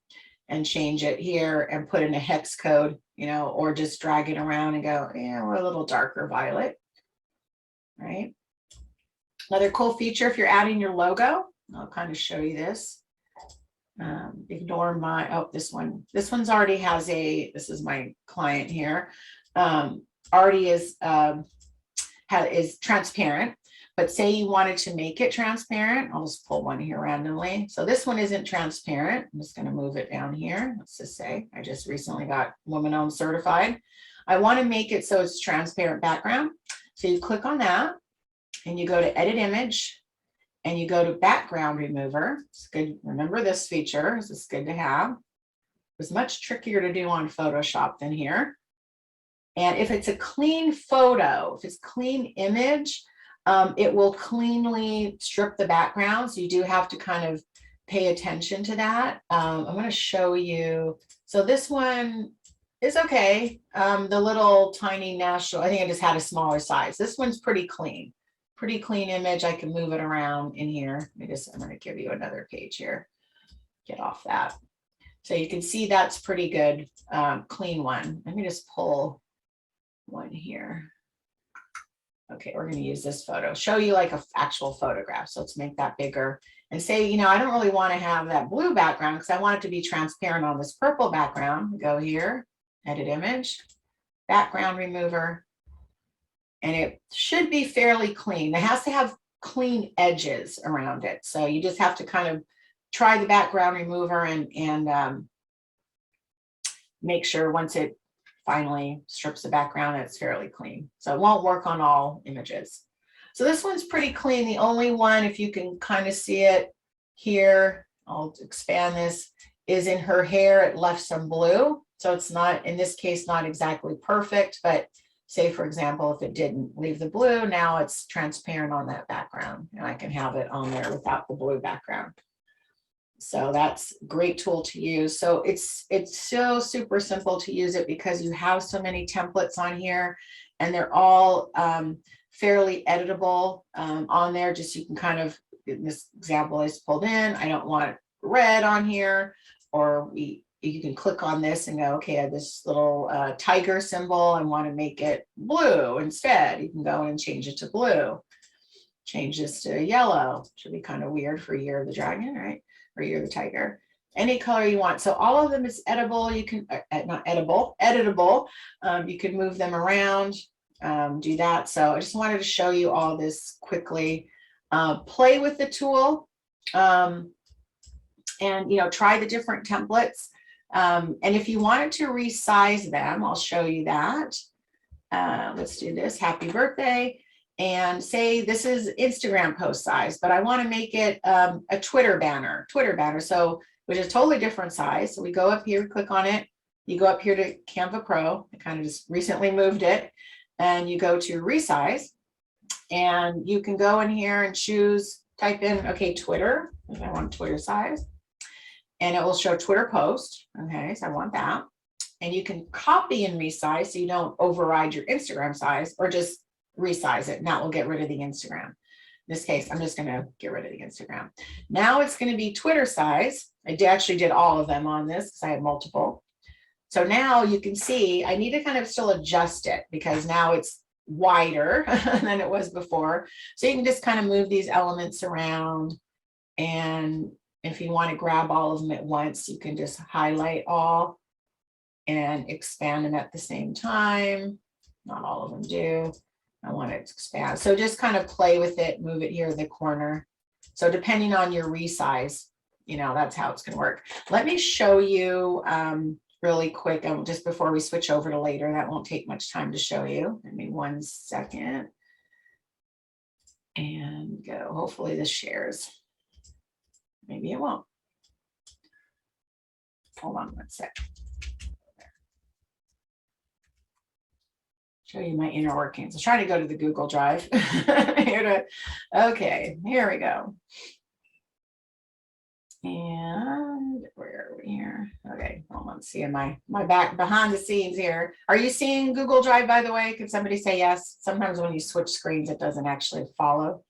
and change it here and put in a hex code, you know, or just drag it around and go, yeah, we're a little darker violet, right? Another cool feature, if you're adding your logo, I'll kind of show you this. Ignore my, oh, this one's already has a, this is my client here, already is transparent. But say you wanted to make it transparent, I'll just pull one here randomly. So this one isn't transparent. I'm just going to move it down here. Let's just say I just recently got woman-owned certified. I want to make it so it's transparent background. So you click on that and you go to edit image and you go to background remover. It's good. Remember this feature. This is good to have. It's much trickier to do on Photoshop than here. And if it's a clean photo, if it's clean image, it will cleanly strip the background. So you do have to kind of pay attention to that. I'm going to show you. So this one is okay. The little tiny national, I think I just had a smaller size. This one's pretty clean image. I can move it around in here. I'm going to give you another page here. Get off that. So you can see that's pretty good, clean one. Let me just pull one here. Okay, we're going to use this photo, show you like an actual photograph. So let's make that bigger and say, you know, I don't really want to have that blue background because I want it to be transparent on this purple background. Go here, edit image, background remover, and it should be fairly clean. It has to have clean edges around it. So you just have to kind of try the background remover and make sure once it finally strips the background, it's fairly clean. So it won't work on all images. So this one's pretty clean. The only one, if you can kind of see it here, I'll expand this, is in her hair, it left some blue. So it's not, in this case, not exactly perfect, but say, for example, if it didn't leave the blue, now it's transparent on that background and I can have it on there without the blue background. So that's a great tool to use. So it's so super simple to use it because you have so many templates on here and they're all fairly editable on there. Just you can kind of, in this example I just pulled in, I don't want red on here, or you can click on this and go, okay, I have this little tiger symbol. I want to make it blue instead. You can go and change it to blue. Change this to yellow. Should be kind of weird for Year of the Dragon, right? Or Year of the Tiger. Any color you want. So all of them is edible. You can, not edible, editable. You can move them around, do that. So I just wanted to show you all this quickly. Play with the tool and, you know, try the different templates. And if you wanted to resize them, I'll show you that. Let's do this. Happy birthday. And say this is Instagram post size, but I want to make it a Twitter banner, so which is a totally different size. So we go up here, click on it. You go up here to Canva Pro. I kind of just recently moved it, and you go to resize, and you can go in here and choose, type in, okay, Twitter, if I want Twitter size, and it will show Twitter post. Okay, so I want that, and you can copy and resize so you don't override your Instagram size, or just resize it, and that will get rid of the Instagram. In this case, I'm just going to get rid of the Instagram. Now it's going to be Twitter size. I actually did all of them on this because I had multiple. So now you can see I need to kind of still adjust it because now it's wider than it was before. So you can just kind of move these elements around, and if you want to grab all of them at once, you can just highlight all and expand them at the same time. Not all of them do. I want it to expand. So just kind of play with it, move it here in the corner. So depending on your resize, you know, that's how it's going to work. Let me show you really quick, just before we switch over to later. That won't take much time to show you. Give me 1 second. And go. Hopefully this shares. Maybe it won't. Hold on 1 sec. Show you my inner workings. I'll try to go to the Google Drive. Okay, here we go. And where are we here? Okay, hold on, seeing my back behind the scenes here. Are you seeing Google Drive, by the way? Could somebody say yes? Sometimes when you switch screens, it doesn't actually follow.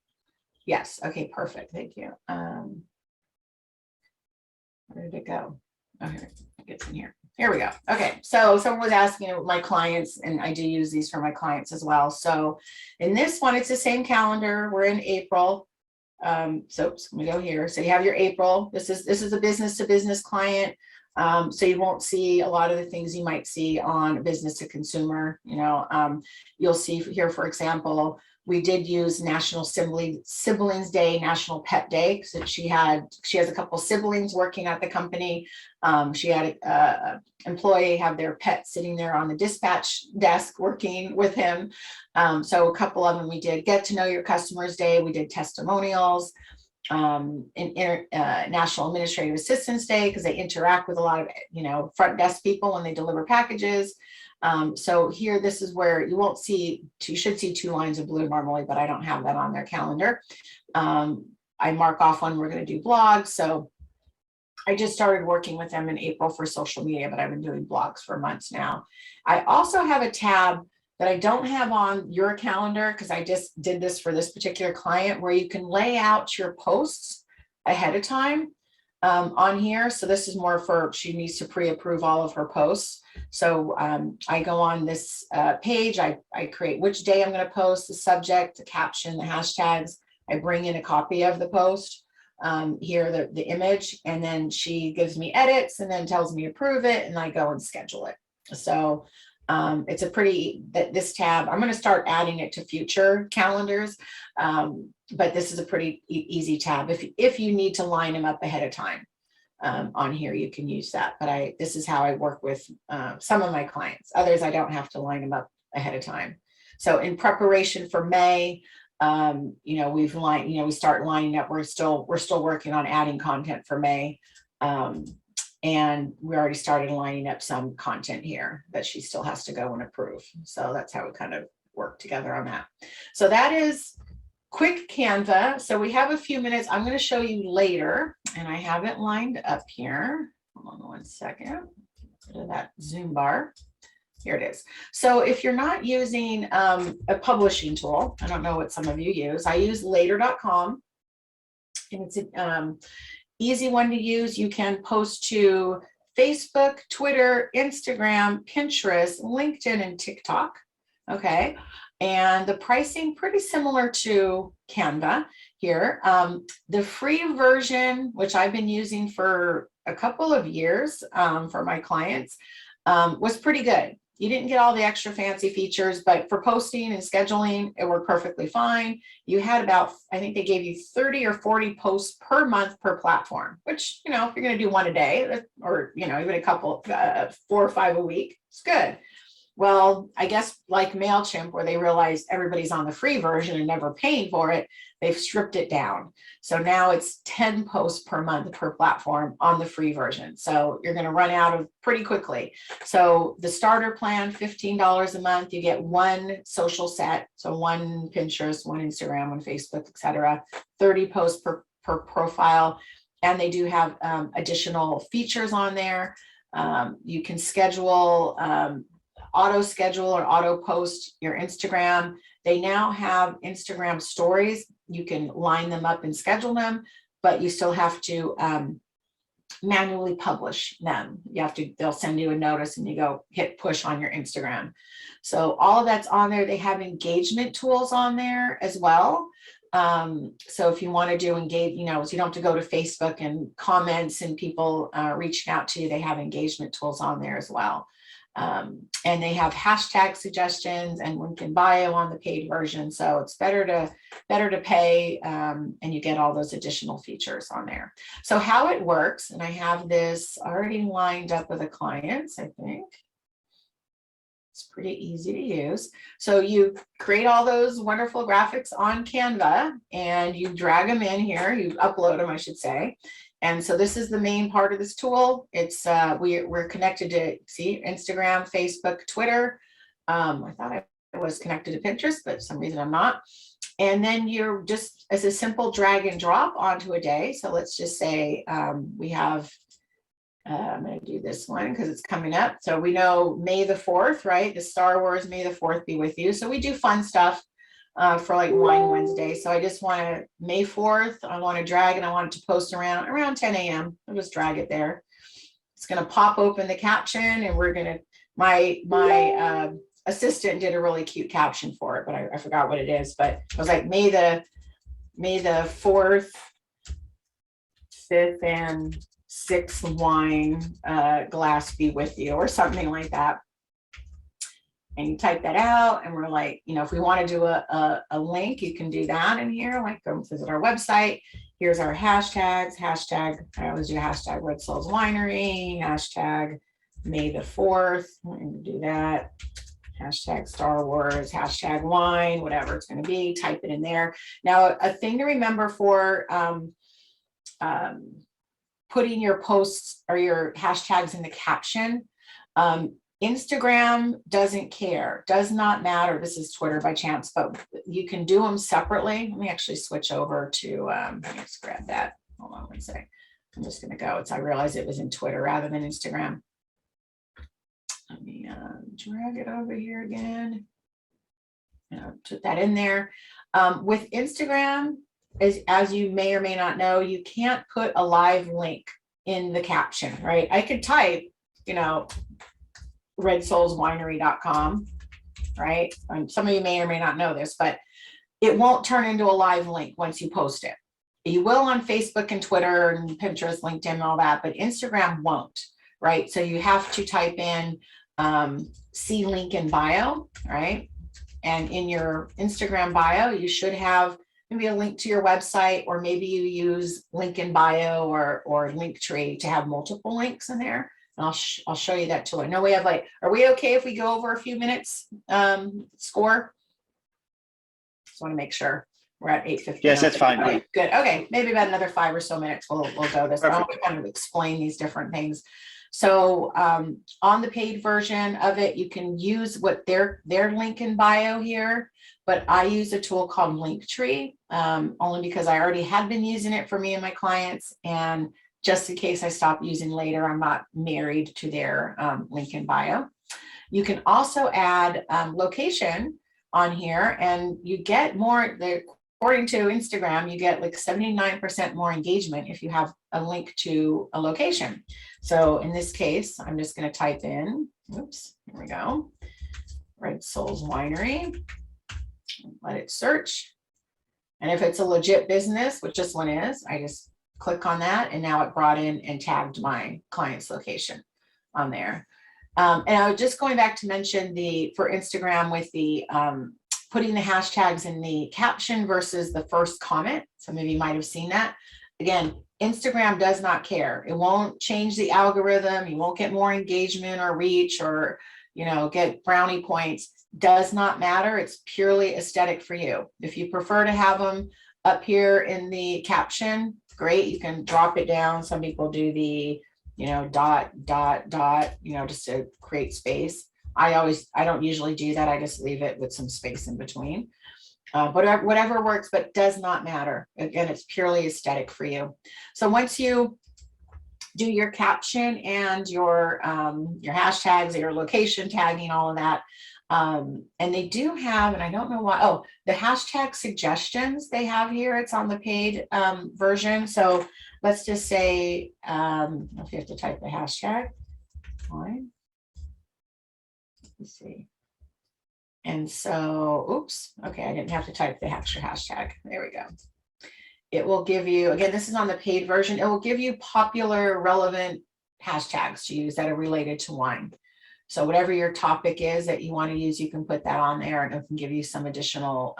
Yes, okay, perfect, thank you. Where did it go? Oh, here it gets in here. Here we go. Okay, so someone was asking my clients, and I do use these for my clients as well. So in this one, it's the same calendar. We're in April. So let me go here. So you have your April. This is a business to business client. So you won't see a lot of the things you might see on business to consumer. You know, you'll see here, for example, we did use National Siblings Day, National Pet Day. So she has a couple siblings working at the company. She had a employee have their pet sitting there on the dispatch desk working with him. So a couple of them we did Get to Know Your Customers Day. We did testimonials. National Administrative Assistance Day, because they interact with a lot of, you know, front desk people when they deliver packages. So here, this is where you won't see, you should see 2 lines of blue normally, but I don't have that on their calendar. I mark off when we're going to do blogs. So I just started working with them in April for social media, but I've been doing blogs for months now. I also have a tab that I don't have on your calendar, because I just did this for this particular client, where you can lay out your posts ahead of time on here. So this is more for, she needs to pre-approve all of her posts. So I go on this page, I create which day I'm going to post, the subject, the caption, the hashtags. I bring in a copy of the post, here, the image, and then she gives me edits and then tells me to approve it, and I go and schedule it. So it's a pretty, this tab, I'm going to start adding it to future calendars, but this is a pretty easy tab. If you need to line them up ahead of time on here, you can use that. But this is how I work with some of my clients. Others, I don't have to line them up ahead of time. So in preparation for May, you know, we start lining up. We're still working on adding content for May. And we already started lining up some content here that she still has to go and approve. So that's how we kind of work together on that. So that is quick Canva. So we have a few minutes. I'm going to show you later, and I have it lined up here. Hold on 1 second. Go to that Zoom bar. Here it is. So if you're not using a publishing tool, I don't know what some of you use. I use later.com, and it's easy one to use. You can post to Facebook, Twitter, Instagram, Pinterest, LinkedIn, and TikTok. Okay. And the pricing pretty similar to Canva here. The free version, which I've been using for a couple of years for my clients, was pretty good. You didn't get all the extra fancy features, but for posting and scheduling, it worked perfectly fine. You had about, I think they gave you 30 or 40 posts per month per platform, which, you know, if you're going to do one a day, or, you know, even a couple, 4 or 5 a week, it's good. Well, I guess like MailChimp, where they realize everybody's on the free version and never paying for it, they've stripped it down. So now it's 10 posts per month per platform on the free version. So you're going to run out of pretty quickly. So the starter plan, $15 a month, you get 1 social set. So 1 Pinterest, 1 Instagram, 1 Facebook, etc. 30 posts per profile. And they do have additional features on there. You can schedule, auto schedule or auto post your Instagram. They now have Instagram stories. You can line them up and schedule them, but you still have to manually publish them. They'll send you a notice and you go hit push on your Instagram. So all of that's on there. They have engagement tools on there as well. So if you want to do engage, you know, so you don't have to go to Facebook and comments and people reaching out to you, they have engagement tools on there as well. And they have hashtag suggestions and link in bio on the paid version. So it's better to pay, and you get all those additional features on there. So how it works, and I have this already lined up with the clients, I think. It's pretty easy to use. So you create all those wonderful graphics on Canva and you drag them in here, you upload them, I should say. And so this is the main part of this tool. It's we're connected to, see, Instagram, Facebook, Twitter. I thought I was connected to Pinterest, but for some reason I'm not. And then you're just, as a simple drag and drop onto a day. So let's just say we have, I'm going to do this one because it's coming up. So we know May the 4th, right? The Star Wars, May the 4th be with you. So we do fun stuff for like Wine Wednesday. So I just want to, May 4th, I want to drag and I want it to post around 10 a.m. I'll just drag it there. It's going to pop open the caption and we're going to, my assistant did a really cute caption for it, but I forgot what it is, but it was like May the 4th, 5th, and 6th wine glass be with you, or something like that. And you type that out and we're like, you know, if we want to do a link, you can do that in here, like go visit our website. Here's our hashtags, I always do hashtag Red Souls Winery, hashtag May the 4th, we're going to do that. Hashtag Star Wars, hashtag wine, whatever it's going to be, type it in there. Now, a thing to remember for putting your posts or your hashtags in the caption, Instagram doesn't care, does not matter. This is Twitter by chance, but you can do them separately. Let me actually switch over to, let me just grab that. Hold on one second. I'm just going to go. I realized it was in Twitter rather than Instagram. Let me drag it over here again. Put that in there. With Instagram, as you may or may not know, you can't put a live link in the caption, right? I could type, you know, redsoulswinery.com, right? Some of you may or may not know this, but it won't turn into a live link once you post it. You will on Facebook and Twitter and Pinterest, LinkedIn, and all that, but Instagram won't, right? So you have to type in see link in bio, right? And in your Instagram bio, you should have maybe a link to your website, or maybe you use link in bio or Linktree to have multiple links in there. And I'll show you that too. I know we have like, are we okay if we go over a few minutes score? Just want to make sure we're at 8:50. Yes, that's fine. Okay, good. Okay, maybe about another 5 or so minutes we'll go this. I want to kind of explain these different things. So on the paid version of it, you can use what their link in bio here, but I use a tool called Linktree, only because I already had been using it for me and my clients, and just in case I stop using later, I'm not married to their link in bio. You can also add location on here, and you get more, according to Instagram, you get like 79% more engagement if you have a link to a location. So in this case, I'm just going to type in, oops, here we go, Red Souls Winery, let it search. And if it's a legit business, which this one is, I just click on that, and now it brought in and tagged my client's location on there. And I was just going back to mention for Instagram with the putting the hashtags in the caption versus the first comment. Some of you might have seen that. Again, Instagram does not care. It won't change the algorithm. You won't get more engagement or reach or, you know, get brownie points. Does not matter. It's purely aesthetic for you. If you prefer to have them up here in the caption, great. You can drop it down. Some people do the, you know, dot, you know, just to create space. I don't usually do that. I just leave it with some space in between. Whatever works, but does not matter. Again, it's purely aesthetic for you. So once you do your caption and your hashtags, your location tagging, all of that, and they do have, and I don't know why, oh, the hashtag suggestions they have here, it's on the paid version. So let's just say, if you have to type the hashtag, fine. Let's see. And so, oops, okay, I didn't have to type the extra hashtag. There we go. It will give you, again, this is on the paid version. It will give you popular, relevant hashtags to use that are related to wine. So whatever your topic is that you want to use, you can put that on there, and it can give you some additional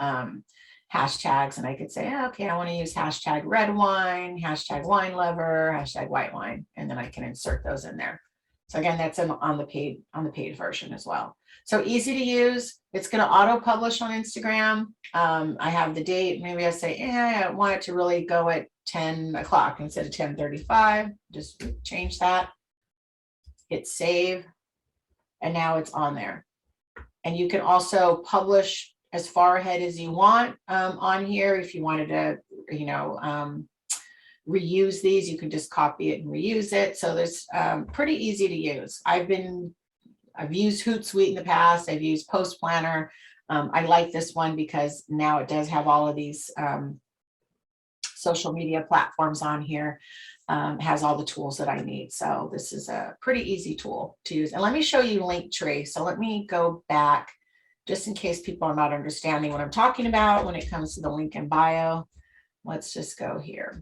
hashtags. And I could say, oh, okay, I want to use hashtag red wine, hashtag wine lover, hashtag white wine, and then I can insert those in there. So again, that's on the paid version as well. So easy to use. It's going to auto publish on Instagram. I have the date. Maybe I say, I want it to really go at 10 o'clock instead of 10:35. Just change that. Hit save. And now it's on there. And you can also publish as far ahead as you want on here. If you wanted to, reuse these, you can just copy it and reuse it. So there's pretty easy to use. I've used Hootsuite in the past. I've used Post Planner. I like this one because now it does have all of these social media platforms on here. Has all the tools that I need. So this is a pretty easy tool to use. And let me show you Linktree. So let me go back just in case people are not understanding what I'm talking about when it comes to the link in bio. Let's just go here.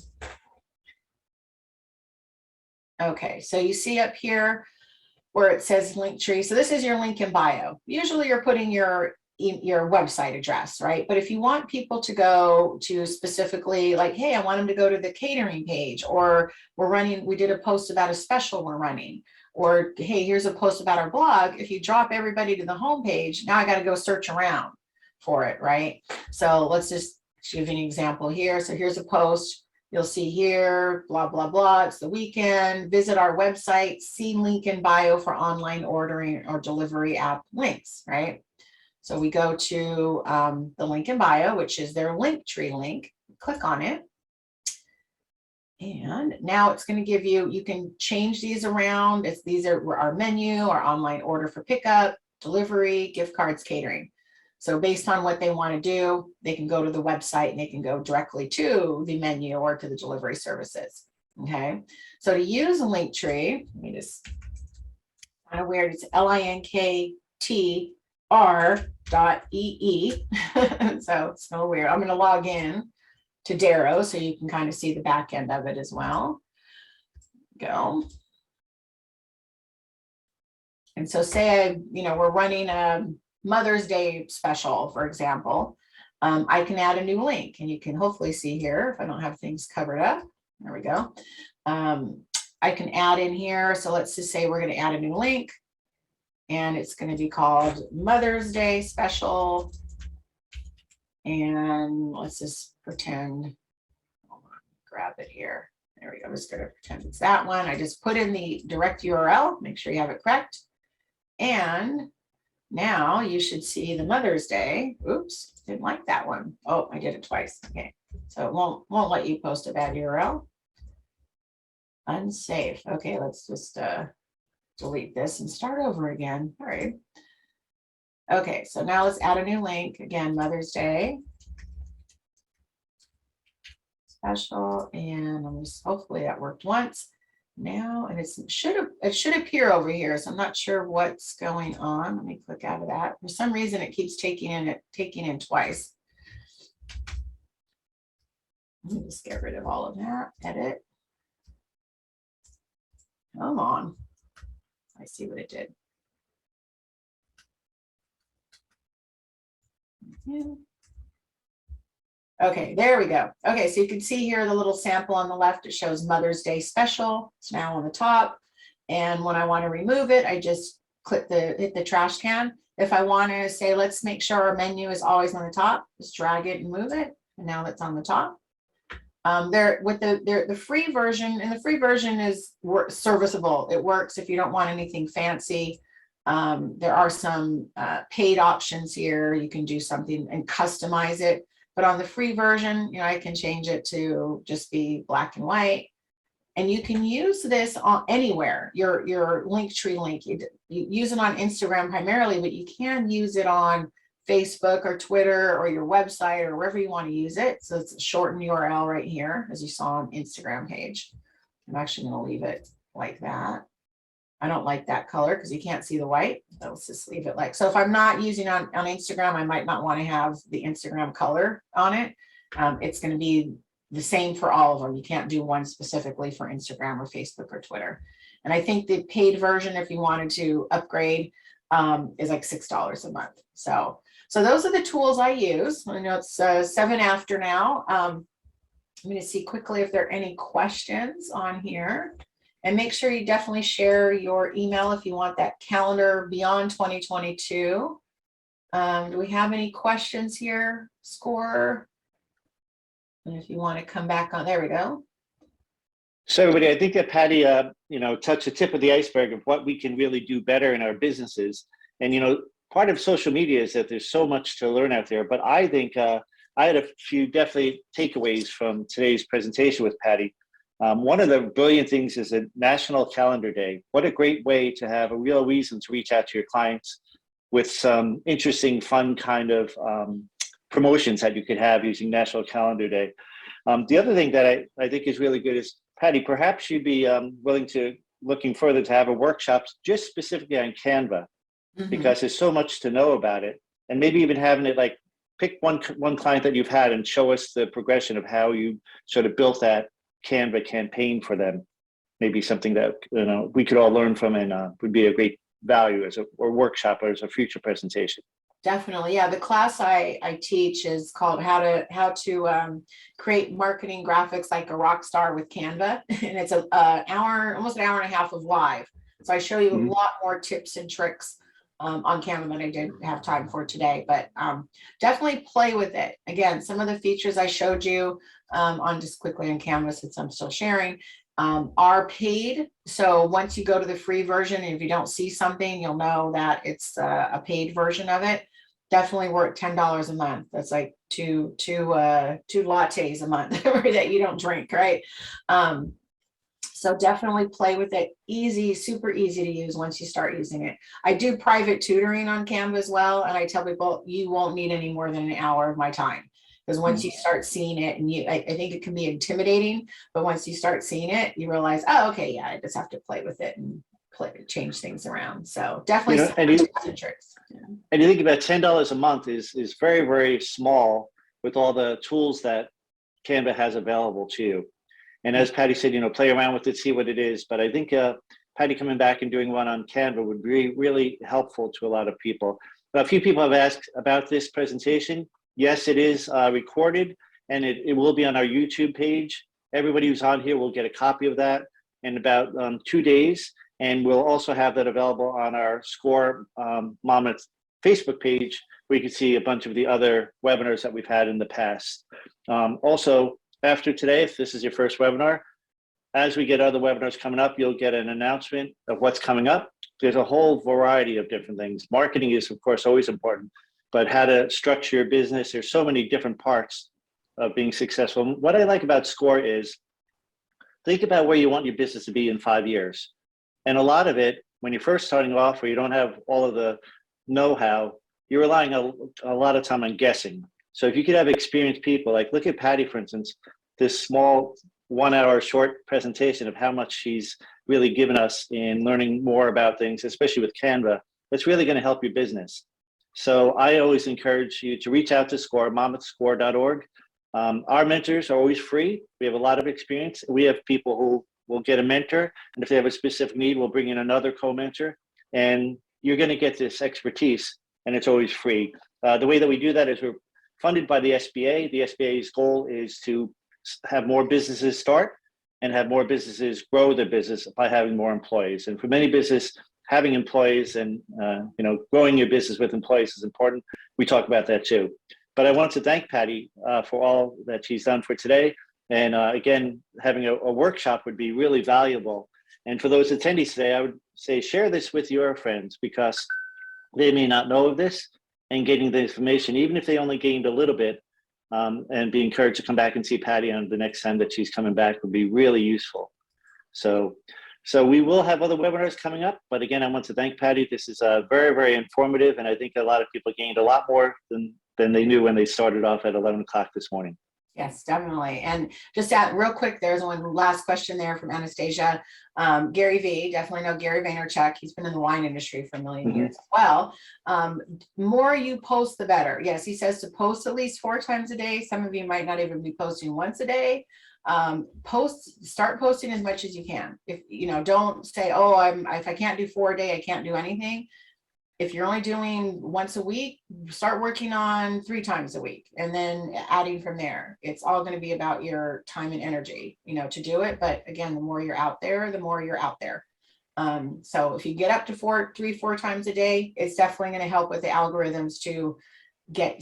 Okay, so you see up here where it says Linktree. So this is your link in bio. Usually you're putting your website address, right? But if you want people to go to specifically like, hey, I want them to go to the catering page, or we did a post about a special we're running, or hey, here's a post about our blog. If you drop everybody to the homepage, now I got to go search around for it, right? So let's just give you an example here. So here's a post. You'll see here, blah, blah, blah. It's the weekend. Visit our website, see link in bio for online ordering or delivery app links, right? So we go to the link in bio, which is their Linktree link. Click on it. And now it's going to give you, you can change these around. These are our menu, our online order for pickup, delivery, gift cards, catering. So based on what they want to do, they can go to the website and they can go directly to the menu or to the delivery services. Okay. So to use a Linktree, let me just, kind of weird, it's linktr.ee. So it's no weird. I'm going to log in to Darrow so you can kind of see the back end of it as well. Go. And so say, we're running a Mother's Day special, for example. I can add a new link, and you can hopefully see here if I don't have things covered up. There we go. I can add in here. So let's just say we're going to add a new link, and it's going to be called Mother's Day Special. And let's just pretend, grab it here. There we go. I'm just going to pretend it's that one. I just put in the direct URL, make sure you have it correct. And now you should see the Mother's Day. Oops, didn't like that one. Oh, I did it twice. Okay, so it won't let you post a bad URL. Unsafe. Okay, let's just delete this and start over again. All right. Okay, so now let's add a new link. Again, Mother's Day special, and I'm just, hopefully that worked once. Now, and it should appear over here, so I'm not sure what's going on. Let me click out of that. For some reason, it keeps taking in twice. Let me just get rid of all of that. Edit. Come on. I see what it did. Okay, there we go. Okay, so you can see here the little sample on the left. It shows Mother's Day Special. It's now on the top. And when I want to remove it, I just hit the trash can. If I want to say, let's make sure our menu is always on the top, just drag it and move it. And now that's on the top. The free version, and the free version is serviceable. It works if you don't want anything fancy. There are some paid options here. You can do something and customize it. But on the free version, I can change it to just be black and white. And you can use this on anywhere, your Linktree link. You use it on Instagram primarily, but you can use it on Facebook or Twitter or your website or wherever you want to use it. So it's a shortened URL right here, as you saw on Instagram page. I'm actually going to leave it like that. I don't like that color because you can't see the white. Let's just leave it like, so if I'm not using on Instagram, I might not want to have the Instagram color on it. It's going to be the same for all of them. You can't do one specifically for Instagram or Facebook or Twitter. And I think the paid version, if you wanted to upgrade, is like $6 a month. So those are the tools I use. I know it's 7 after now. I'm going to see quickly if there are any questions on here. And make sure you definitely share your email if you want that calendar beyond 2022. Do we have any questions here, Score? And if you want to come back on, there we go. So everybody, I think that Patty, touched the tip of the iceberg of what we can really do better in our businesses. And, part of social media is that there's so much to learn out there. But I think I had a few definitely takeaways from today's presentation with Patty. One of the brilliant things is a National Calendar Day. What a great way to have a real reason to reach out to your clients with some interesting, fun kind of promotions that you could have using National Calendar Day. The other thing that I think is really good is, Patty, perhaps you'd be willing to looking further to have a workshop just specifically on Canva, because there's so much to know about it. And maybe even having it like pick one client that you've had and show us the progression of how you sort of built that Canva campaign for them. Maybe something that we could all learn from and would be a great value as a workshop or as a future presentation. Definitely, yeah. The class I teach is called how to create marketing graphics like a rock star with Canva, and it's an hour, almost an hour and a half of live. So I show you a lot more tips and tricks on Canva than I did have time for today. But definitely play with it. Again, some of the features I showed you on just quickly on Canvas, since I'm still sharing, are paid. So once you go to the free version, and if you don't see something, you'll know that it's a paid version of it. Definitely worth $10 a month. That's like two lattes a month that you don't drink, right? So definitely play with it. Easy, super easy to use once you start using it. I do private tutoring on Canva as well, and I tell people you won't need any more than an hour of my time. Because once you start seeing it, and I think it can be intimidating, but once you start seeing it, you realize, oh, okay, yeah, I just have to play with it and change things around. So definitely tips and tricks. Yeah. And you think about $10 a month is very, very small with all the tools that Canva has available to you. And as Patty said, play around with it, see what it is. But I think Patty coming back and doing one on Canva would be really helpful to a lot of people. A few people have asked about this presentation. Yes, it is recorded, and it will be on our YouTube page. Everybody who's on here will get a copy of that in about 2 days. And we'll also have that available on our SCORE Monmouth Facebook page, where you can see a bunch of the other webinars that we've had in the past. Also, after today, if this is your first webinar, as we get other webinars coming up, you'll get an announcement of what's coming up. There's a whole variety of different things. Marketing is, of course, always important, but how to structure your business. There's so many different parts of being successful. What I like about SCORE is think about where you want your business to be in 5 years. And a lot of it, when you're first starting off, where you don't have all of the know-how, you're relying a lot of time on guessing. So if you could have experienced people, like look at Patty, for instance, this small 1 hour short presentation of how much she's really given us in learning more about things, especially with Canva, that's really going to help your business. So I always encourage you to reach out to SCORE, monmouthscore.org. Our mentors are always free. We have a lot of experience. We have people who will get a mentor, and if they have a specific need, we'll bring in another co-mentor, and you're going to get this expertise, and it's always free. The way that we do that is we're funded by the SBA. The SBA's goal is to have more businesses start and have more businesses grow their business by having more employees. And for many businesses, having employees and growing your business with employees is important. We talk about that too. But I want to thank Patty for all that she's done for today. And again, having a workshop would be really valuable. And for those attendees today, I would say share this with your friends, because they may not know of this, and getting the information, even if they only gained a little bit, and be encouraged to come back and see Patty on the next time that she's coming back would be really useful. So we will have other webinars coming up, but again, I want to thank Patty. This is very, very informative, and I think a lot of people gained a lot more than they knew when they started off at 11 o'clock this morning. Yes, definitely. And just real quick, there's one last question there from Anastasia. Gary V, definitely know Gary Vaynerchuk. He's been in the wine industry for a million years as well. More you post, the better. Yes, he says to post at least 4 times a day. Some of you might not even be posting once a day. Start posting as much as you can. If you know, don't say, oh, if I can't do 4 a day, I can't do anything. If you're only doing once a week, start working on 3 times a week and then adding from there. It's all going to be about your time and energy, you know, to do it. But again, the more you're out there, the more you're out there. So if you get up to 3-4 times a day, it's definitely going to help with the algorithms to get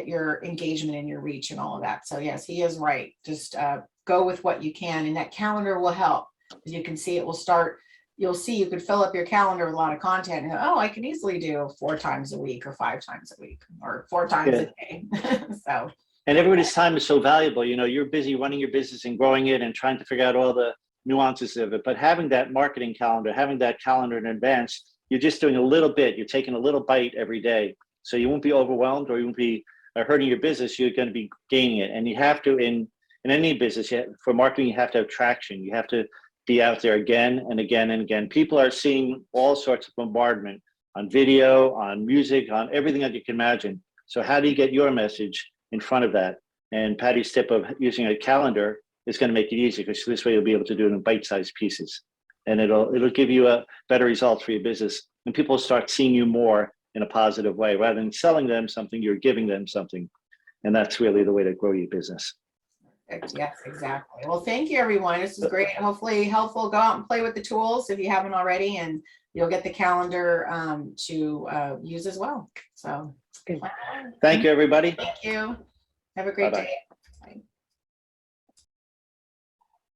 your engagement and your reach and all of that. So yes, he is right. Just go with what you can, and that calendar will help. As you can see, it will start. You'll see you could fill up your calendar with a lot of content and go, oh, I can easily do 4 times a week or 5 times a week or 4 times a day. So. And everybody's time is so valuable. You know, you're busy running your business and growing it and trying to figure out all the nuances of it. But having that marketing calendar, having that calendar in advance, you're just doing a little bit. You're taking a little bite every day. So you won't be overwhelmed or you won't be hurting your business. You're going to be gaining it. And you have to, in any business, for marketing, you have to have traction. You have to be out there again and again and again. People are seeing all sorts of bombardment on video, on music, on everything that you can imagine. So how do you get your message in front of that? And Patty's tip of using a calendar is going to make it easy, because this way you'll be able to do it in bite-sized pieces, and it'll give you a better results for your business. And people start seeing you more in a positive way. Rather than selling them something, you're giving them something, and that's really the way to grow your business. Yes, exactly. Well, thank you, everyone. This is great. Hopefully helpful. Go out and play with the tools if you haven't already, and you'll get the calendar to use as well. So thank you, everybody. Thank you. Have a great Bye-bye. day. Bye.